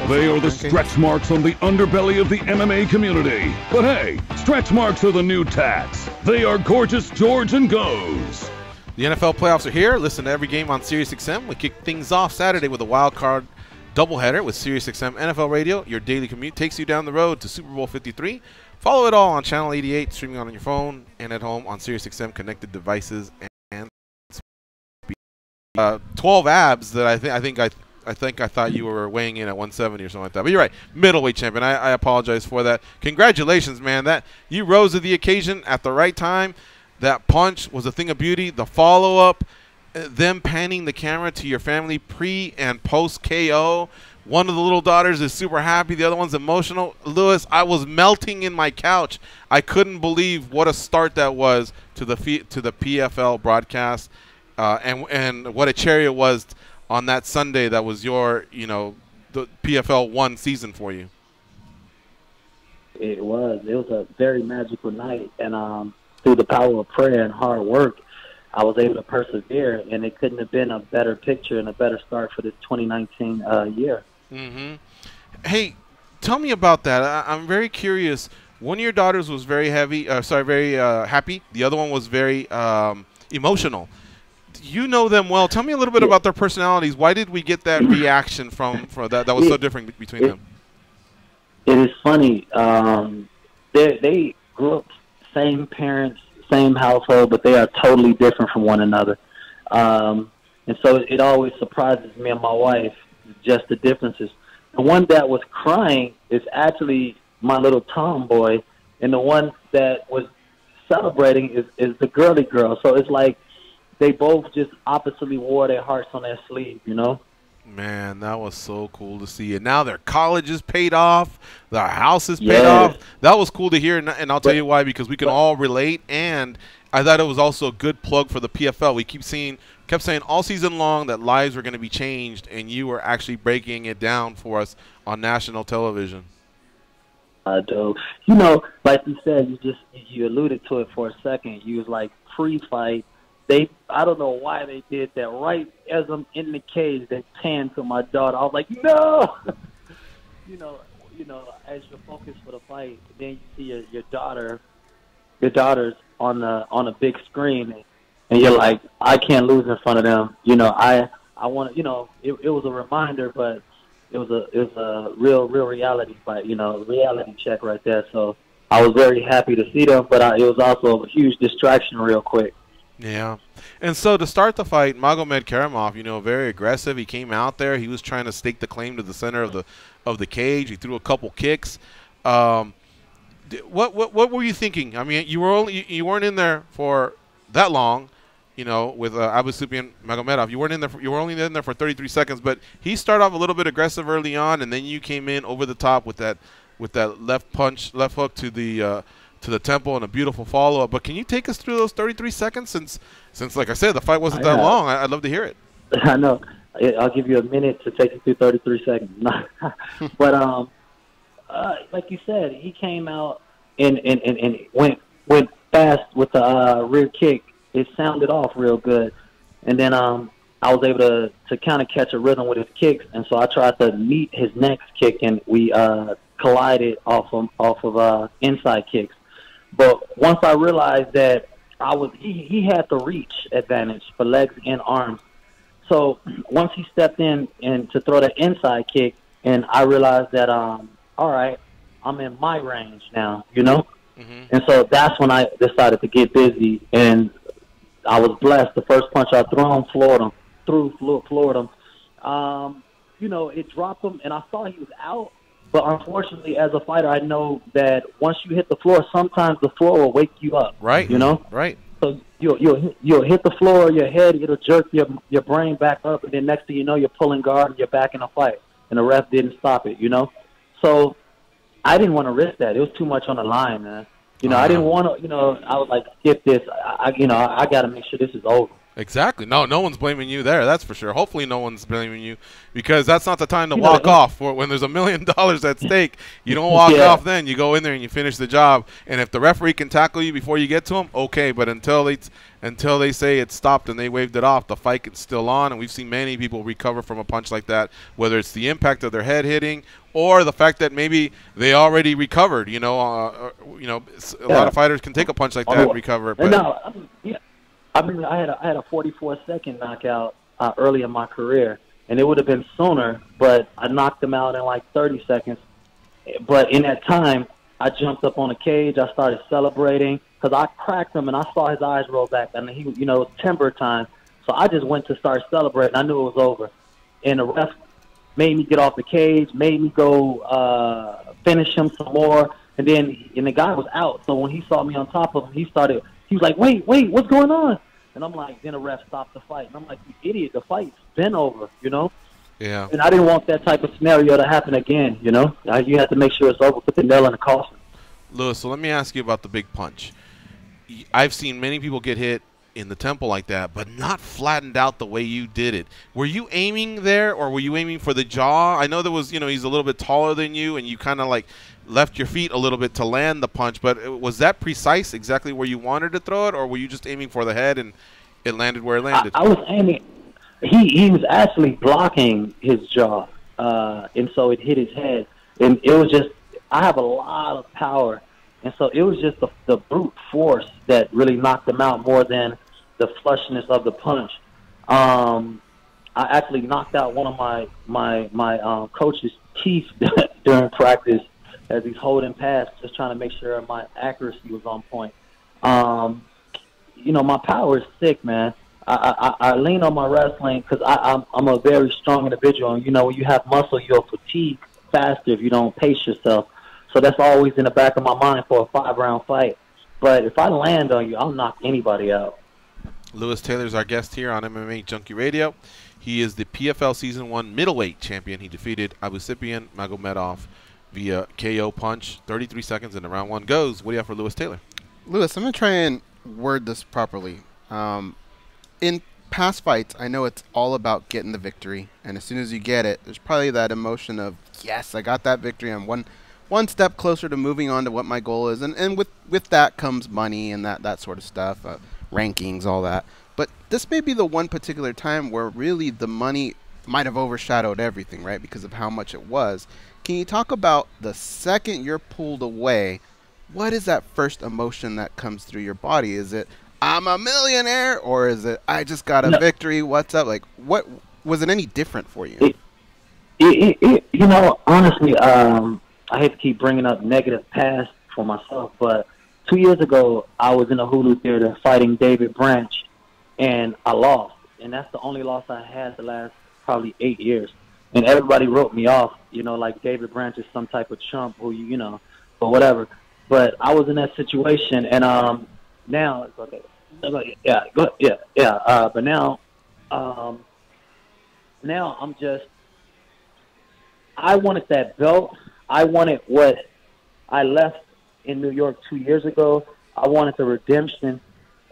They are the stretch marks on the underbelly of the MMA community. But hey, stretch marks are the new tats. They are Gorgeous George and Goes. The NFL playoffs are here. Listen to every game on SiriusXM. We kick things off Saturday with a wild card doubleheader with SiriusXM NFL Radio. Your daily commute takes you down the road to Super Bowl 53. Follow it all on Channel 88, streaming on your phone and at home on SiriusXM connected devices and 12 abs that I thought you were weighing in at 170 or something like that. But you're right, middleweight champion. I apologize for that. Congratulations, man. That you rose to the occasion at the right time. That punch was a thing of beauty. The follow-up, them panning the camera to your family pre and post KO. One of the little daughters is super happy. The other one's emotional. Lewis, I was melting in my couch. I couldn't believe what a start that was to the PFL broadcast, and what a cherry it was on that Sunday. That was your, the PFL 1 season for you. It was a very magical night, and through the power of prayer and hard work, I was able to persevere, and it couldn't have been a better picture and a better start for this 2019 year. Mm-hmm. Hey, tell me about that. I'm very curious. One of your daughters was very happy. The other one was very emotional. You know them well. Tell me a little bit about their personalities. Why did we get that reaction from that was so different between them? It is funny. They grew up same parents, same household, but they are totally different from one another. And so it always surprises me and my wife, just the differences. The one that was crying is actually my little tomboy, and the one that was celebrating is the girly girl. So it's like they both just oppositely wore their hearts on their sleeve, Man, that was so cool to see. And now their college is paid off. Their house is paid off. That was cool to hear, and I'll tell you why, because we can all relate. And I thought it was also a good plug for the PFL. We kept saying all season long that lives were going to be changed, and you were actually breaking it down for us on national television. Do. Like you said, you alluded to it for a second. You was like pre-fight. I don't know why they did that. Right as I'm in the cage, they panned to my daughter. I was like, no! As you're focused for the fight, then you see your daughter's on a big screen, and you're like, I can't lose in front of them. I want to, it was a reminder, but it was a real reality fight, reality check right there. So I was very happy to see them, but it was also a huge distraction real quick. Yeah. And so to start the fight, Magomed Karamov, very aggressive. He came out there. He was trying to stake the claim to the center of the cage. He threw a couple kicks. What were you thinking? I mean, you weren't in there for that long, with Abu Sufyan Magomedov. You were only in there for 33 seconds, but he started off a little bit aggressive early on, and then you came in over the top with that left hook to the temple and a beautiful follow-up. But can you take us through those 33 seconds since like I said, the fight wasn't that long? I'd love to hear it. I know. I'll give you a minute to take you through 33 seconds. But like you said, he came out and went fast with the rear kick. It sounded off real good. And then I was able to kind of catch a rhythm with his kicks, and so I tried to meet his next kick, and we collided off of inside kicks. But once I realized that he had the reach advantage for legs and arms. So once he stepped in and to throw the inside kick, and I realized that, all right, I'm in my range now, Mm-hmm. And so that's when I decided to get busy, and I was blessed. The first punch I threw him, floored him. It dropped him, and I saw he was out. But unfortunately, as a fighter, I know that once you hit the floor, sometimes the floor will wake you up. Right. Right. So you'll hit the floor, your head, it'll jerk your brain back up, and then next thing you know, you're pulling guard and you're back in a fight, and the ref didn't stop it. So I didn't want to risk that. It was too much on the line, man. I didn't want to. I was like, skip this. I got to make sure this is over. Exactly. No one's blaming you there. That's for sure. Hopefully, no one's blaming you, because that's not the time to walk off. When there's $1 million at stake, you don't walk off. Then you go in there and you finish the job. And if the referee can tackle you before you get to him, okay. But until they say it's stopped and they waved it off, the fight is still on. And we've seen many people recover from a punch like that, whether it's the impact of their head hitting or the fact that maybe they already recovered. A lot of fighters can take a punch like that and recover. But I mean, I had a 44-second knockout early in my career, and it would have been sooner, but I knocked him out in like 30 seconds. But in that time, I jumped up on the cage. I started celebrating because I cracked him, and I saw his eyes roll back. And he, it was timber time, so I just went to start celebrating. I knew it was over, and the ref made me get off the cage, made me go finish him some more, and the guy was out. So when he saw me on top of him, he was like, wait, what's going on? And I'm like, then the ref stopped the fight. And I'm like, you idiot, the fight's been over, Yeah. And I didn't want that type of scenario to happen again, You have to make sure it's over, put the nail in the coffin. Lewis, so let me ask you about the big punch. I've seen many people get hit in the temple like that, but not flattened out the way you did it. Were you aiming there, or were you aiming for the jaw? I know there was, he's a little bit taller than you, and you kind of like left your feet a little bit to land the punch, but was that precise exactly where you wanted to throw it, or were you just aiming for the head and it landed where it landed? I was aiming. He was actually blocking his jaw, and so it hit his head. And it was just, I have a lot of power, and so it was just the brute force that really knocked him out more than the flushness of the punch. I actually knocked out one of my coach's teeth during practice as he's holding past, just trying to make sure my accuracy was on point. My power is sick, man. I lean on my wrestling because I'm a very strong individual. And, when you have muscle, you'll fatigue faster if you don't pace yourself. So that's always in the back of my mind for a 5-round fight. But if I land on you, I'll knock anybody out. Lewis Taylor is our guest here on MMA Junkie Radio. He is the PFL Season 1 middleweight champion. He defeated Abusipian Magomedov via KO punch. 33 seconds into round 1 goes. What do you have for Lewis Taylor? Lewis, I'm going to try and word this properly. In past fights, I know it's all about getting the victory. And as soon as you get it, there's probably that emotion of, yes, I got that victory. I'm one step closer to moving on to what my goal is. And with that comes money and that sort of stuff, rankings, all that. But this may be the one particular time where really the money might have overshadowed everything, right, because of how much it was. Can you talk about the second you're pulled away, what is that first emotion that comes through your body? Is it, I'm a millionaire, or is it, I just got a victory, what's up? Like, what was it any different for you? Honestly, I hate to keep bringing up negative past for myself, but 2 years ago, I was in a Hulu theater fighting David Branch, and I lost. And that's the only loss I had the last probably 8 years. And everybody wrote me off, like David Branch is some type of chump who or whatever. But I was in that situation, and now it's okay. But now I'm just, I wanted that belt. I wanted what I left in New York 2 years ago. I wanted the redemption.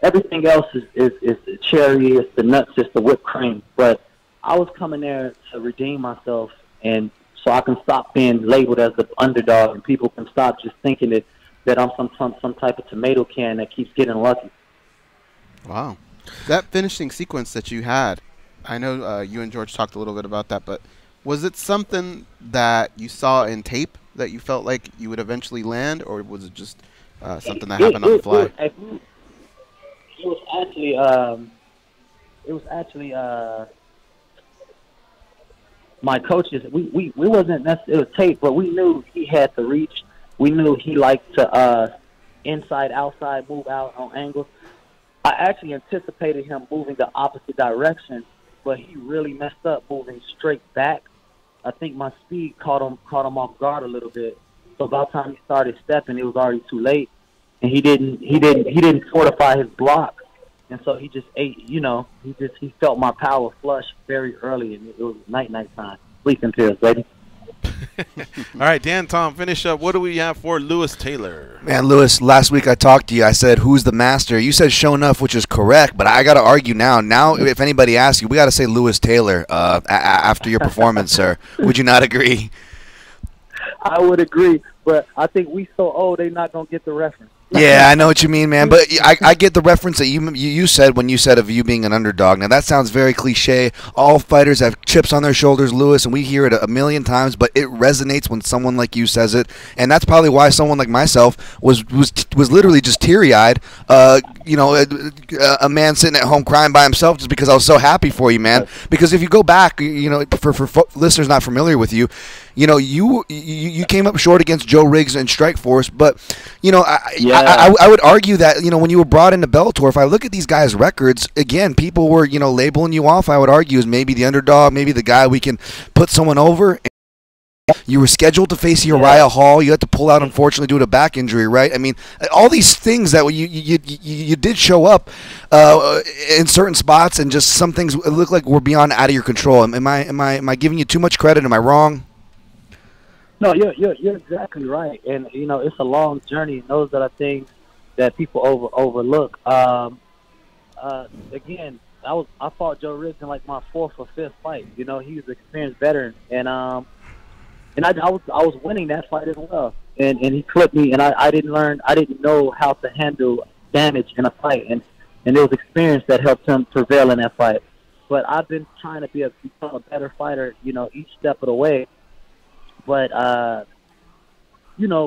Everything else is the cherry, it's the nuts, it's the whipped cream. But I was coming there to redeem myself, and so I can stop being labeled as the underdog, and people can stop just thinking that I'm some type of tomato can that keeps getting lucky. Wow. That finishing sequence that you had, I know you and George talked a little bit about that, but was it something that you saw in tape that you felt like you would eventually land, or was it just something that happened on the fly? It was actually my coaches. We wasn't necessarily tape, but we knew he had the reach. We knew he liked to inside, outside, move out on angles. I actually anticipated him moving the opposite direction, but he really messed up moving straight back. I think my speed caught him off guard a little bit. So by the time he started stepping, it was already too late, and he didn't fortify his block, and so he just ate. He felt my power flush very early, and it was night time. Sleeping pills, baby. All right, Dan, Tom, finish up. What do we have for Lewis Taylor? Man, Lewis, last week I talked to you. I said, who's the master? You said Show Enough, which is correct, but I got to argue now. Now, if anybody asks you, we got to say Lewis Taylor after your performance, sir. Would you not agree? I would agree, but I think we so old they're not gonna get the reference. Yeah, I know what you mean, man. But I get the reference that you said when you said of you being an underdog. Now, that sounds very cliche. All fighters have chips on their shoulders, Lewis, and we hear it a million times, but it resonates when someone like you says it. And that's probably why someone like myself was literally just teary-eyed, a man sitting at home crying by himself just because I was so happy for you, man. Because if you go back, for listeners not familiar with you, you came up short against Joe Riggs and Strikeforce, but, I would argue that, when you were brought into Bellator, if I look at these guys' records, again, people were, labeling you off, I would argue, as maybe the underdog, maybe the guy we can put someone over. You were scheduled to face Uriah Hall. You had to pull out, unfortunately, due to a back injury, right? I mean, all these things that you did show up in certain spots, and just some things look like were beyond out of your control. Am I giving you too much credit? Am I wrong? No, you're exactly right, and it's a long journey, and those are the things that people overlook. Again, I fought Joe Riggs in like my 4th or 5th fight. He was an experienced veteran, and I was winning that fight as well, and he clipped me, and I didn't know how to handle damage in a fight, and it was experience that helped him prevail in that fight. But I've been trying to become a better fighter, each step of the way. But,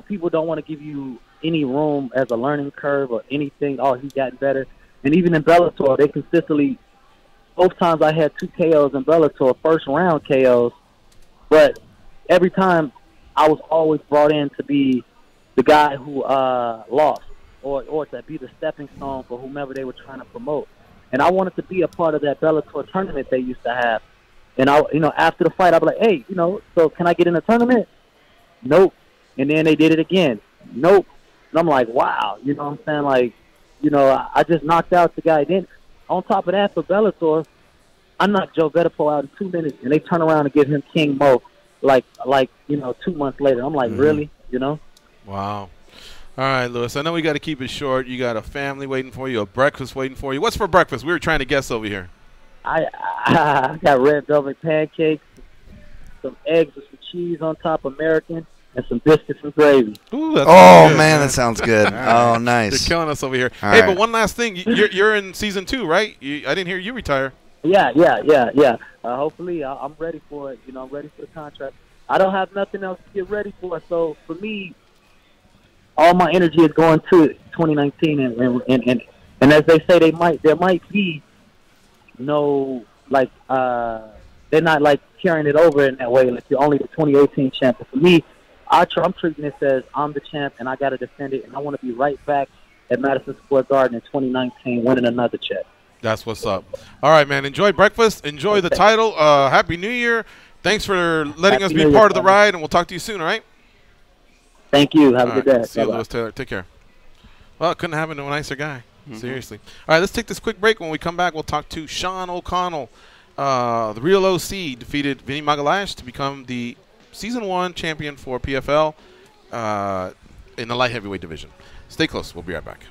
people don't want to give you any room as a learning curve or anything. Oh, he's gotten better. And even in Bellator, they consistently, both times I had 2 KOs in Bellator, first-round KOs. But every time I was always brought in to be the guy who lost or to be the stepping stone for whomever they were trying to promote. And I wanted to be a part of that Bellator tournament they used to have. And after the fight, I'd be like, hey, so can I get in a tournament? Nope. And then they did it again. Nope. And I'm like, wow. You know what I'm saying? Like, I just knocked out the guy. Then on top of that, for Bellator, I knocked Joe Bettapo out in 2 minutes, and they turn around and give him King Mo, like 2 months later. I'm like, really? Wow. All right, Lewis. I know we got to keep it short. You got a family waiting for you, a breakfast waiting for you. What's for breakfast? We were trying to guess over here. I got red velvet pancakes, some eggs with some cheese on top, American, and some biscuits and gravy. Ooh, that's good, man, that sounds good. Oh, nice. You're killing us over here. All hey, right. But one last thing. You're in season 2, right? I didn't hear you retire. Yeah. Hopefully, I'm ready for it. I'm ready for the contract. I don't have nothing else to get ready for. So for me, all my energy is going to 2019, and as they say, there might be they're not like carrying it over in that way. Like you're only the 2018 champ. But for me, I'm treating this as I'm the champ, and I got to defend it, and I want to be right back at Madison Square Garden in 2019, winning another check. That's what's up. All right, man. Enjoy breakfast. Enjoy the title. Happy New Year. Thanks for letting us be part of the ride, and we'll talk to you soon, all right? Thank you. Have a good day. See you, Lewis Taylor. Take care. Well, it couldn't happen to a nicer guy. Seriously. All right, let's take this quick break. When we come back, we'll talk to Sean O'Connell. The Real OC defeated Vinny Magalhaes to become the Season 1 champion for PFL in the light heavyweight division. Stay close. We'll be right back.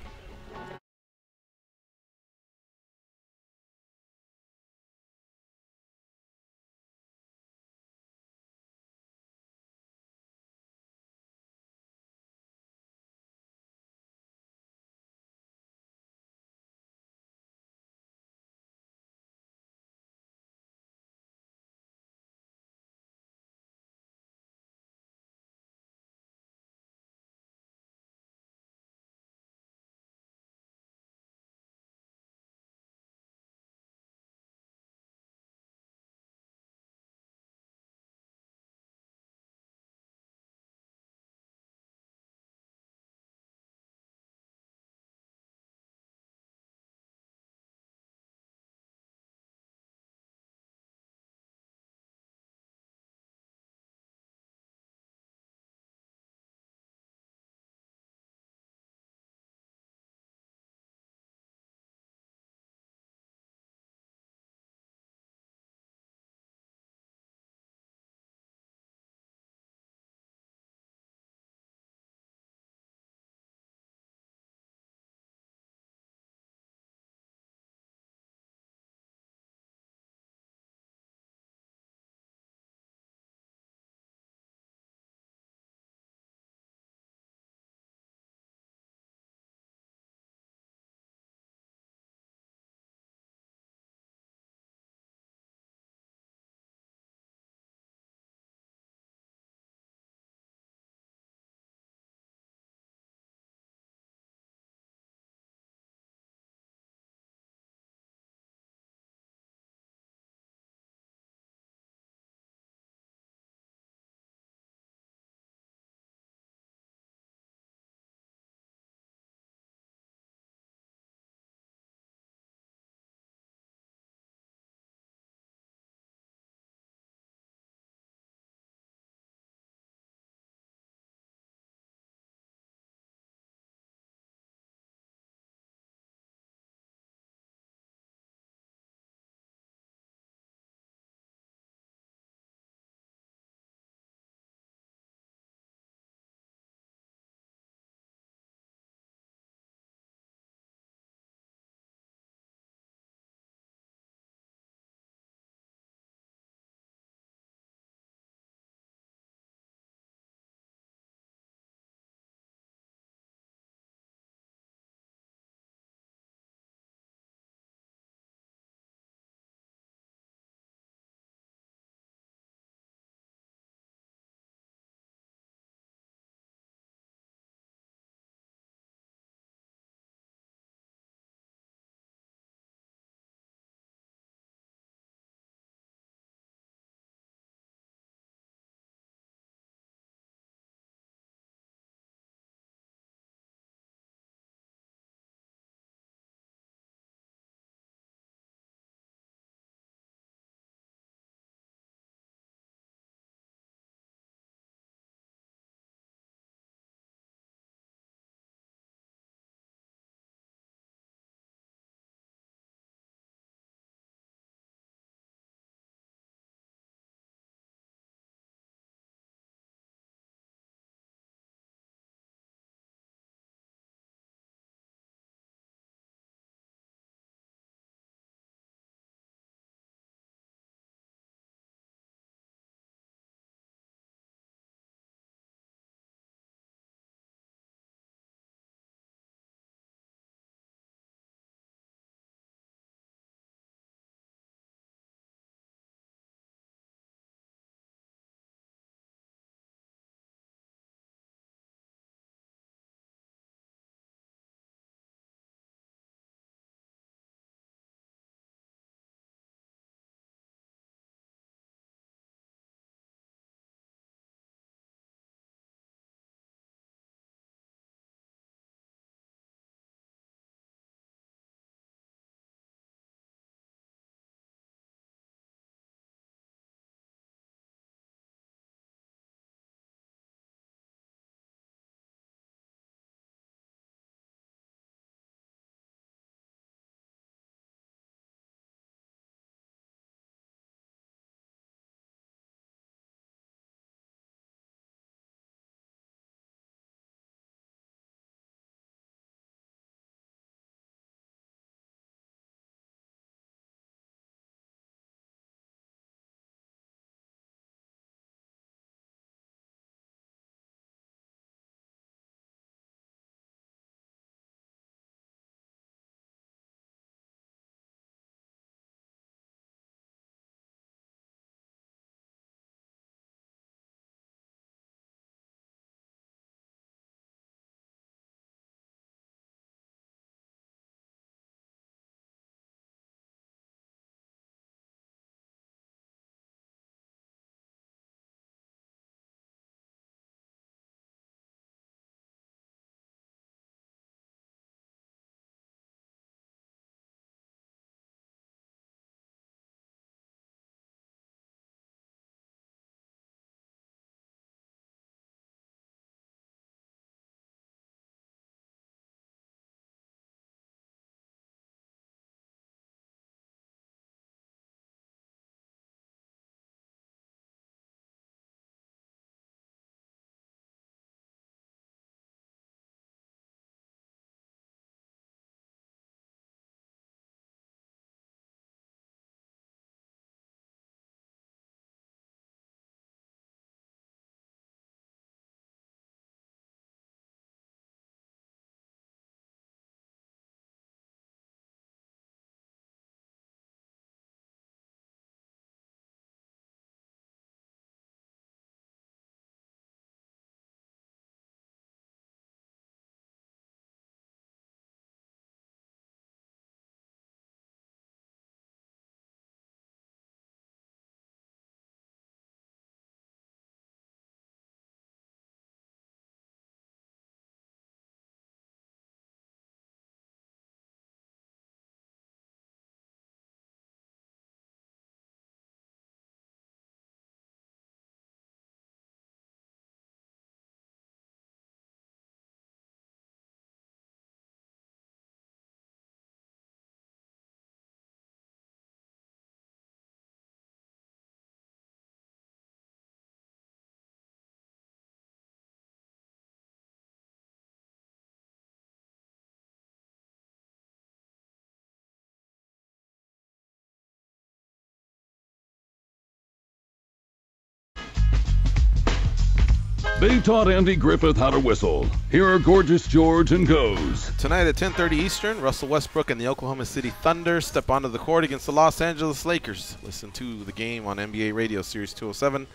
They taught Andy Griffith how to whistle. Here are Gorgeous George and Goes. Tonight at 10:30 Eastern, Russell Westbrook and the Oklahoma City Thunder step onto the court against the Los Angeles Lakers. Listen to the game on NBA Radio Series 207,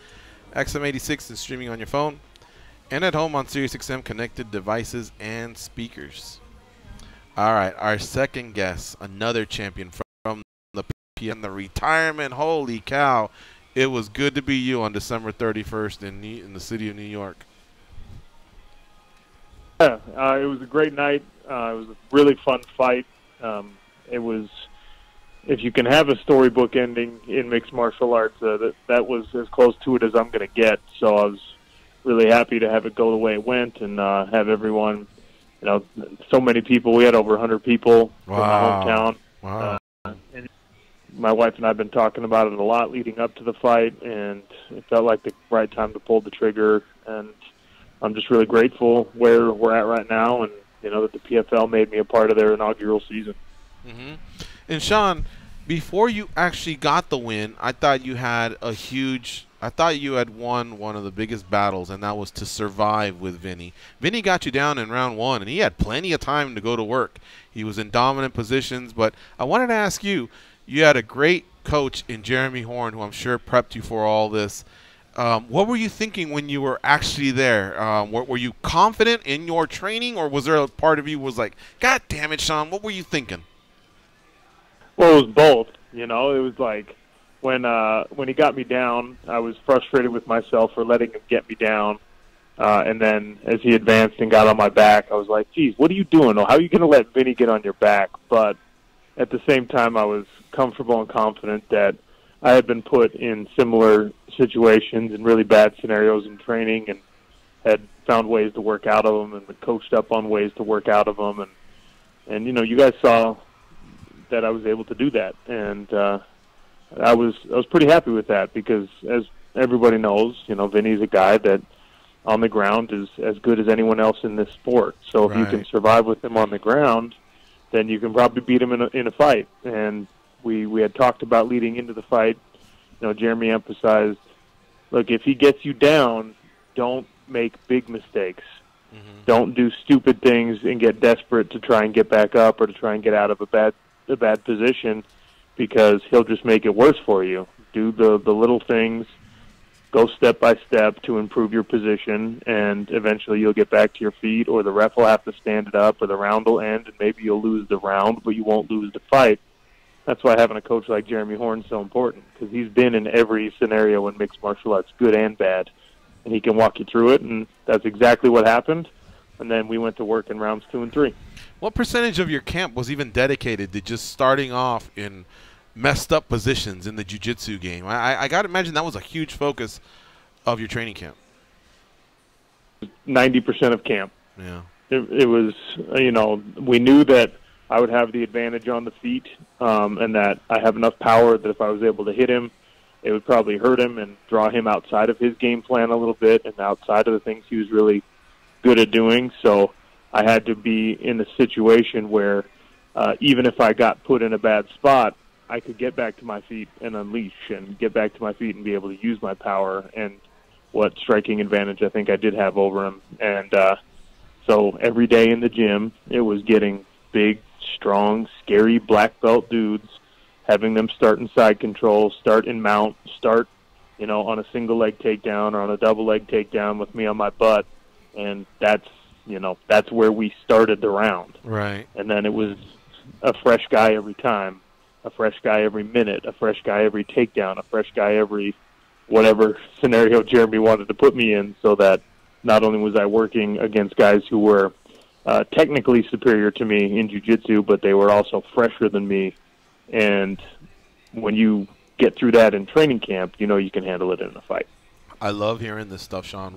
XM86 and streaming on your phone, and at home on SiriusXM connected devices and speakers. All right, our second guest, another champion from the PN, the retirement. Holy cow. It was good to be you on December 31st in the city of New York. Yeah, it was a great night. It was a really fun fight. It was, if you can have a storybook ending in mixed martial arts, that was as close to it as I'm going to get. So I was really happy to have it go the way it went and have everyone, so many people. We had over 100 people from my hometown. Wow. And my wife and I have been talking about it a lot leading up to the fight, and it felt like the right time to pull the trigger. And I'm just really grateful where we're at right now, and that the PFL made me a part of their inaugural season. Mm-hmm. And Sean, before you actually got the win, I thought you had won one of the biggest battles, and that was to survive with Vinny. Vinny got you down in round one, and he had plenty of time to go to work. He was in dominant positions, but I wanted to ask you, you had a great coach in Jeremy Horn, who I'm sure prepped you for all this. What were you thinking when you were actually there? Were you confident in your training, or was there a part of you was like, God damn it, Sean, what were you thinking? Well, it was both. It was like when he got me down, I was frustrated with myself for letting him get me down. And then as he advanced and got on my back, I was like, geez, what are you doing? How are you going to let Vinny get on your back? But at the same time, I was comfortable and confident that I had been put in similar situations and really bad scenarios in training and had found ways to work out of them and been coached up on ways to work out of them. And you guys saw that I was able to do that. And I was pretty happy with that because, as everybody knows, Vinny's a guy that on the ground is as good as anyone else in this sport. So if you can survive with him on the ground, then you can probably beat him in a fight. And we had talked about leading into the fight. Jeremy emphasized, look, if he gets you down, don't make big mistakes. Mm-hmm. Don't do stupid things and get desperate to try and get back up or to try and get out of a bad position, because he'll just make it worse for you. Do the little things, go step by step to improve your position, and eventually you'll get back to your feet, or the ref will have to stand it up, or the round will end, and maybe you'll lose the round, but you won't lose the fight. That's why having a coach like Jeremy Horn is so important, because he's been in every scenario in mixed martial arts, good and bad, and he can walk you through it, and that's exactly what happened. And then we went to work in rounds 2 and 3. What percentage of your camp was even dedicated to just starting off in messed up positions in the jiu-jitsu game? I got to imagine that was a huge focus of your training camp. 90% of camp. Yeah. It was, we knew that I would have the advantage on the feet, and that I have enough power that if I was able to hit him, it would probably hurt him and draw him outside of his game plan a little bit and outside of the things he was really good at doing. So I had to be in a situation where even if I got put in a bad spot, I could get back to my feet and unleash and get back to my feet and be able to use my power and what striking advantage I think I did have over him. And so every day in the gym, it was getting big, strong, scary black belt dudes, having them start in side control, start in mount, start, on a single leg takedown or on a double leg takedown with me on my butt. And that's where we started the round. Right. And then it was a fresh guy every time, a fresh guy every minute, a fresh guy every takedown, a fresh guy every whatever scenario Jeremy wanted to put me in, so that not only was I working against guys who were technically superior to me in jiu-jitsu, but they were also fresher than me. And when you get through that in training camp, you can handle it in a fight. I love hearing this stuff, Sean.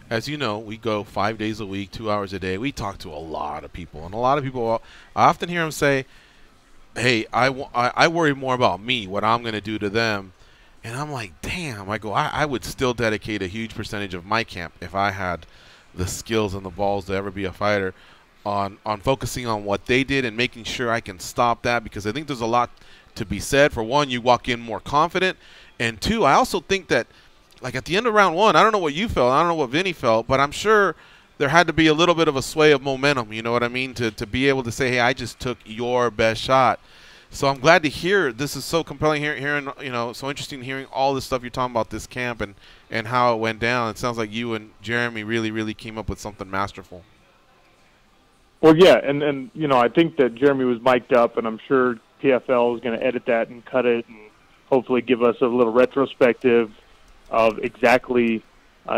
As you know, we go 5 days a week, 2 hours a day. We talk to a lot of people, and a lot of people, I often hear them say, hey, I worry more about me, what I'm going to do to them. And I'm like, damn. I would still dedicate a huge percentage of my camp if I had the skills and the balls to ever be a fighter on focusing on what they did and making sure I can stop that, because I think there's a lot to be said. For one, you walk in more confident, and two, I also think that like at the end of round 1, I don't know what you felt, I don't know what Vinny felt, but I'm sure there had to be a little bit of a sway of momentum, you know what I mean, to be able to say, hey, I just took your best shot. So I'm glad to hear. This is so compelling hearing, you know, so interesting hearing all this stuff you're talking about this camp and how it went down. It sounds like you and Jeremy really came up with something masterful. Well, yeah, and you know, I think that Jeremy was mic'd up, and I'm sure PFL is going to edit that and cut it and hopefully give us a little retrospective of exactly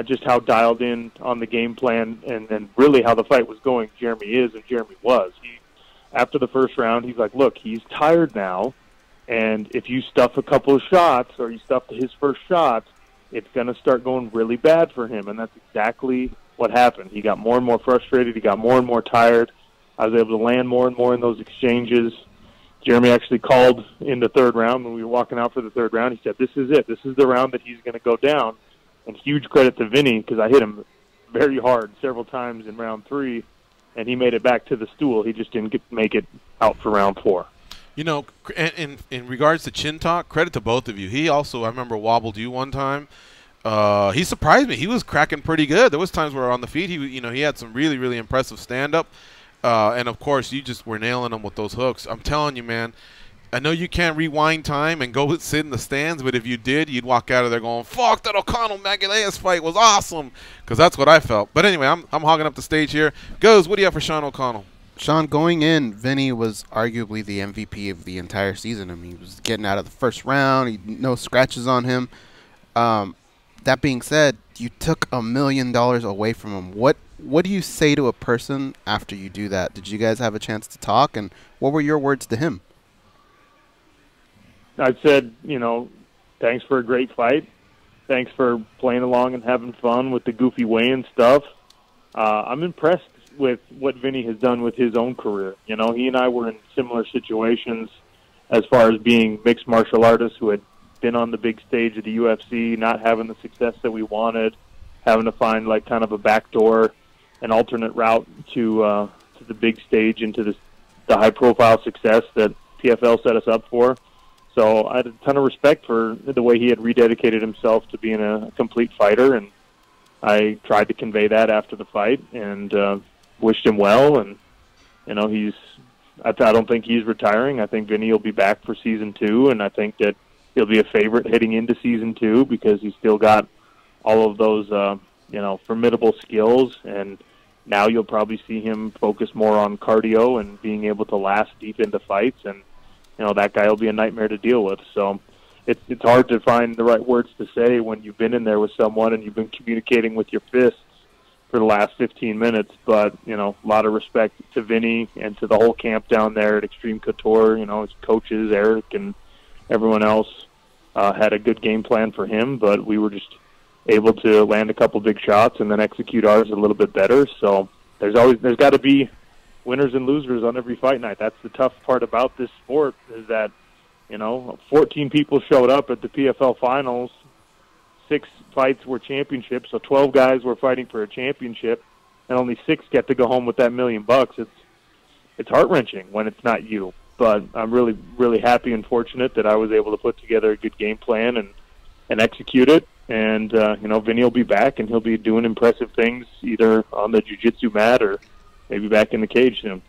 just how dialed in on the game plan and really how the fight was going Jeremy is and Jeremy was. After the first round, he's like, look, he's tired now, and if you stuff a couple of shots or you stuff his first shot, it's going to start going really bad for him, and that's exactly what happened. He got more and more frustrated. He got more and more tired. I was able to land more and more in those exchanges. Jeremy actually called in the third round when we were walking out for the third round. He said, this is it. This is the round that he's going to go down. And huge credit to Vinny because I hit him very hard several times in round 3, and he made it back to the stool. He just didn't make it out for round 4. You know, in regards to chin talk, credit to both of you. He also, I remember, wobbled you one time. He surprised me. He was cracking pretty good. There was times where on the feet, he had some really impressive stand-up. And, of course, you just were nailing him with those hooks. I'm telling you, man, I know you can't rewind time and go sit in the stands, but if you did, you'd walk out of there going, fuck, that O'Connell-Magalhaes fight was awesome, because that's what I felt. But anyway, I'm hogging up the stage here. Goes, what do you have for Sean O'Connell? Sean, going in, Vinny was arguably the MVP of the entire season. I mean, he was getting out of the first round. No scratches on him. That being said, you took $1 million away from him. What do you say to a person after you do that? Did you guys have a chance to talk, and what were your words to him? I said, you know, thanks for a great fight. Thanks for playing along and having fun with the goofy weigh-in stuff. I'm impressed with what Vinny has done with his own career. You know, he and I were in similar situations as far as being mixed martial artists who had been on the big stage of the UFC, not having the success that we wanted, having to find like kind of a backdoor, an alternate route to the big stage into the high-profile success that PFL set us up for. So I had a ton of respect for the way he had rededicated himself to being a complete fighter, and I tried to convey that after the fight and wished him well. And you know, I don't think he's retiring. I think Vinny will be back for season 2, and I think that he'll be a favorite heading into season 2 because he's still got all of those formidable skills. And now you'll probably see him focus more on cardio and being able to last deep into fights, and you know, that guy will be a nightmare to deal with. So it's hard to find the right words to say when you've been in there with someone and you've been communicating with your fists for the last 15 minutes. But, you know, a lot of respect to Vinny and to the whole camp down there at Extreme Couture. You know, his coaches, Eric, and everyone else had a good game plan for him, but we were just able to land a couple big shots and then execute ours a little bit better. So there's got to be winners and losers on every fight night. That's the tough part about this sport, is that, you know, 14 people showed up at the PFL finals. 6 fights were championships, so 12 guys were fighting for a championship, and only 6 get to go home with that $1 million. It's heart-wrenching when it's not you. But I'm really happy and fortunate that I was able to put together a good game plan and execute it. And, you know, Vinny will be back, and he'll be doing impressive things either on the jiu-jitsu mat or maybe back in the cage soon.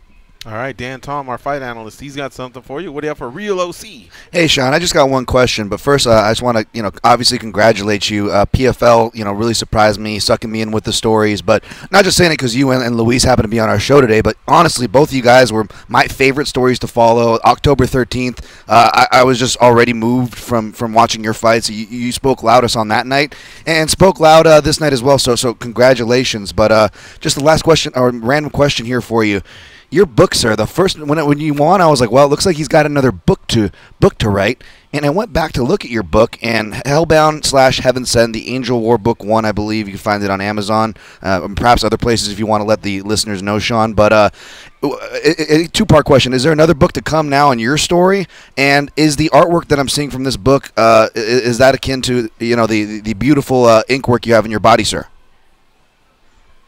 All right, Dan Tom, our fight analyst, he's got something for you. What do you have for Real OC? Hey, Sean, I just got one question. But first, I just want to, obviously congratulate you. PFL, really surprised me, sucking me in with the stories. But not just saying it because you and Luis happened to be on our show today, but honestly, both of you guys were my favorite stories to follow. October 13th, I was just already moved from watching your fights. You spoke loudest on that night and spoke loud this night as well. So congratulations. But just the last question, or random question here for you. Your book, sir, the first when you won, I was like, well, it looks like he's got another book to write. And I went back to look at your book, and Hellbound/Heaven Sent, the Angel War Book 1, I believe. You can find it on Amazon, and perhaps other places if you want to let the listeners know, Sean. But a two-part question. Is there another book to come now in your story? And is the artwork that I'm seeing from this book, is that akin to the beautiful ink work you have in your body, sir?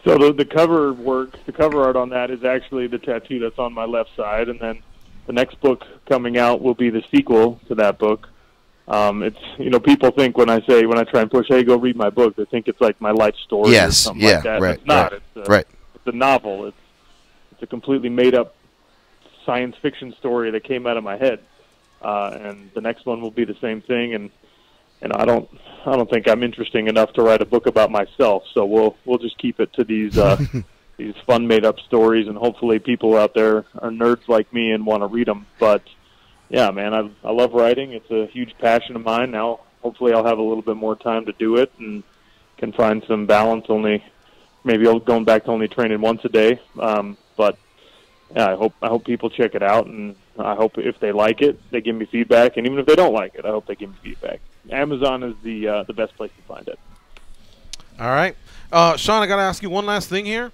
So the cover art on that is actually the tattoo that's on my left side, and then the next book coming out will be the sequel to that book. It's people think when I try and push, hey, go read my book, they think it's like my life story or something like that. Right, it's not. Right. It's a novel. It's a completely made up science fiction story that came out of my head, and the next one will be the same thing. And I don't think I'm interesting enough to write a book about myself. So we'll just keep it to these these fun made up stories, and hopefully people out there are nerds like me and want to read them. But yeah, man, I love writing. It's a huge passion of mine. Now, hopefully, I'll have a little bit more time to do it and can find some balance. Maybe I'll going back to only training once a day. But yeah, I hope people check it out, and I hope if they like it, they give me feedback. And even if they don't like it, I hope they give me feedback. Amazon is the best place to find it. All right, Sean, I got to ask you one last thing here.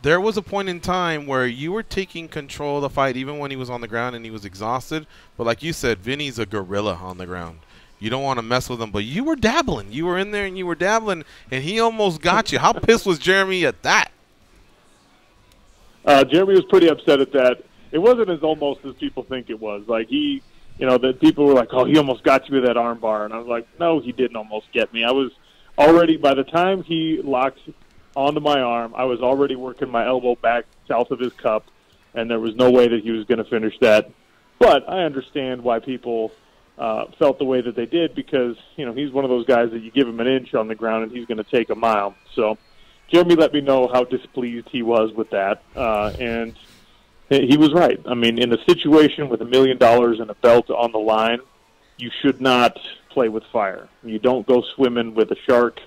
There was a point in time where you were taking control of the fight even when he was on the ground and he was exhausted. But like you said, Vinny's a gorilla on the ground. You don't want to mess with him, but you were dabbling. You were in there and you were dabbling, and he almost got you. How pissed was Jeremy at that? Jeremy was pretty upset at that. It wasn't as almost as people think it was. Like the people were like, oh, he almost got you with that arm bar. And I was like, no, he didn't almost get me. I was already, by the time he locked onto my arm, I was already working my elbow back south of his cup, and there was no way that he was going to finish that. But I understand why people felt the way that they did, because he's one of those guys that you give him an inch on the ground and he's going to take a mile. So Jeremy let me know how displeased he was with that, and he was right. I mean, in a situation with $1 million and a belt on the line, you should not play with fire. You don't go swimming with a shark,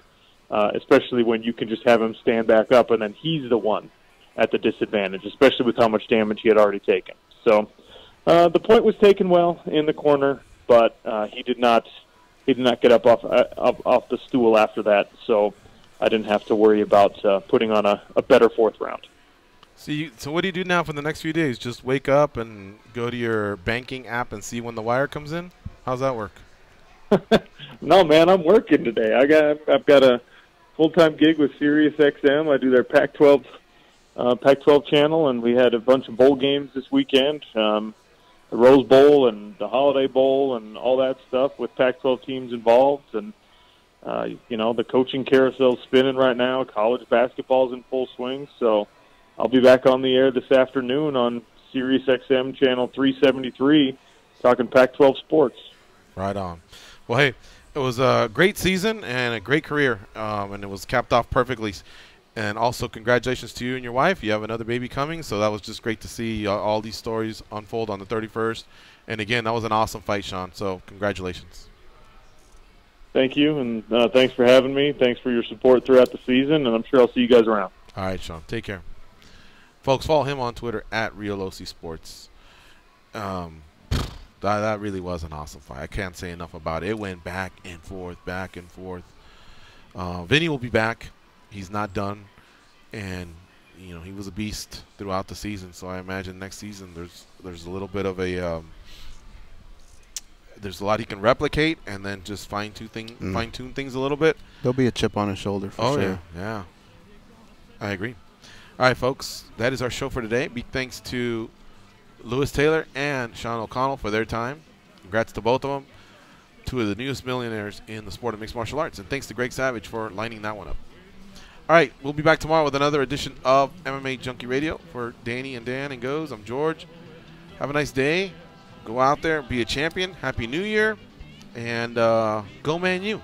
especially when you can just have him stand back up, and then he's the one at the disadvantage, especially with how much damage he had already taken. So the point was taken well in the corner, but he did not get up off the stool after that. So I didn't have to worry about putting on a better fourth round. So what do you do now for the next few days? Just wake up and go to your banking app and see when the wire comes in? How's that work? No, man, I'm working today. I've got a full-time gig with Sirius XM. I do their Pac-12 channel, and we had a bunch of bowl games this weekend, the Rose Bowl and the Holiday Bowl and all that stuff with Pac-12 teams involved. And the coaching carousel's spinning right now. College basketball's in full swing, so I'll be back on the air this afternoon on Sirius XM channel 373 talking Pac-12 sports. Right on. Well, hey, it was a great season and a great career, and it was capped off perfectly. And also, congratulations to you and your wife. You have another baby coming, so that was just great to see all these stories unfold on the 31st. And, again, that was an awesome fight, Sean, so congratulations. Thank you, and thanks for having me. Thanks for your support throughout the season, and I'm sure I'll see you guys around. All right, Sean. Take care. Folks, follow him on Twitter at RealOCSports. That really was an awesome fight. I can't say enough about it. It went back and forth, back and forth. Vinny will be back. He's not done. And, he was a beast throughout the season. So I imagine next season there's a little bit of a there's a lot he can replicate and then just fine-tune things a little bit. There'll be a chip on his shoulder for sure. Yeah. I agree. All right, folks, that is our show for today. Big thanks to Lewis Taylor and Sean O'Connell for their time. Congrats to both of them, two of the newest millionaires in the sport of mixed martial arts. And thanks to Greg Savage for lining that one up. All right, we'll be back tomorrow with another edition of MMA Junkie Radio. For Danny and Dan and Goes, I'm George. Have a nice day. Go out there, be a champion. Happy New Year. And go Man U.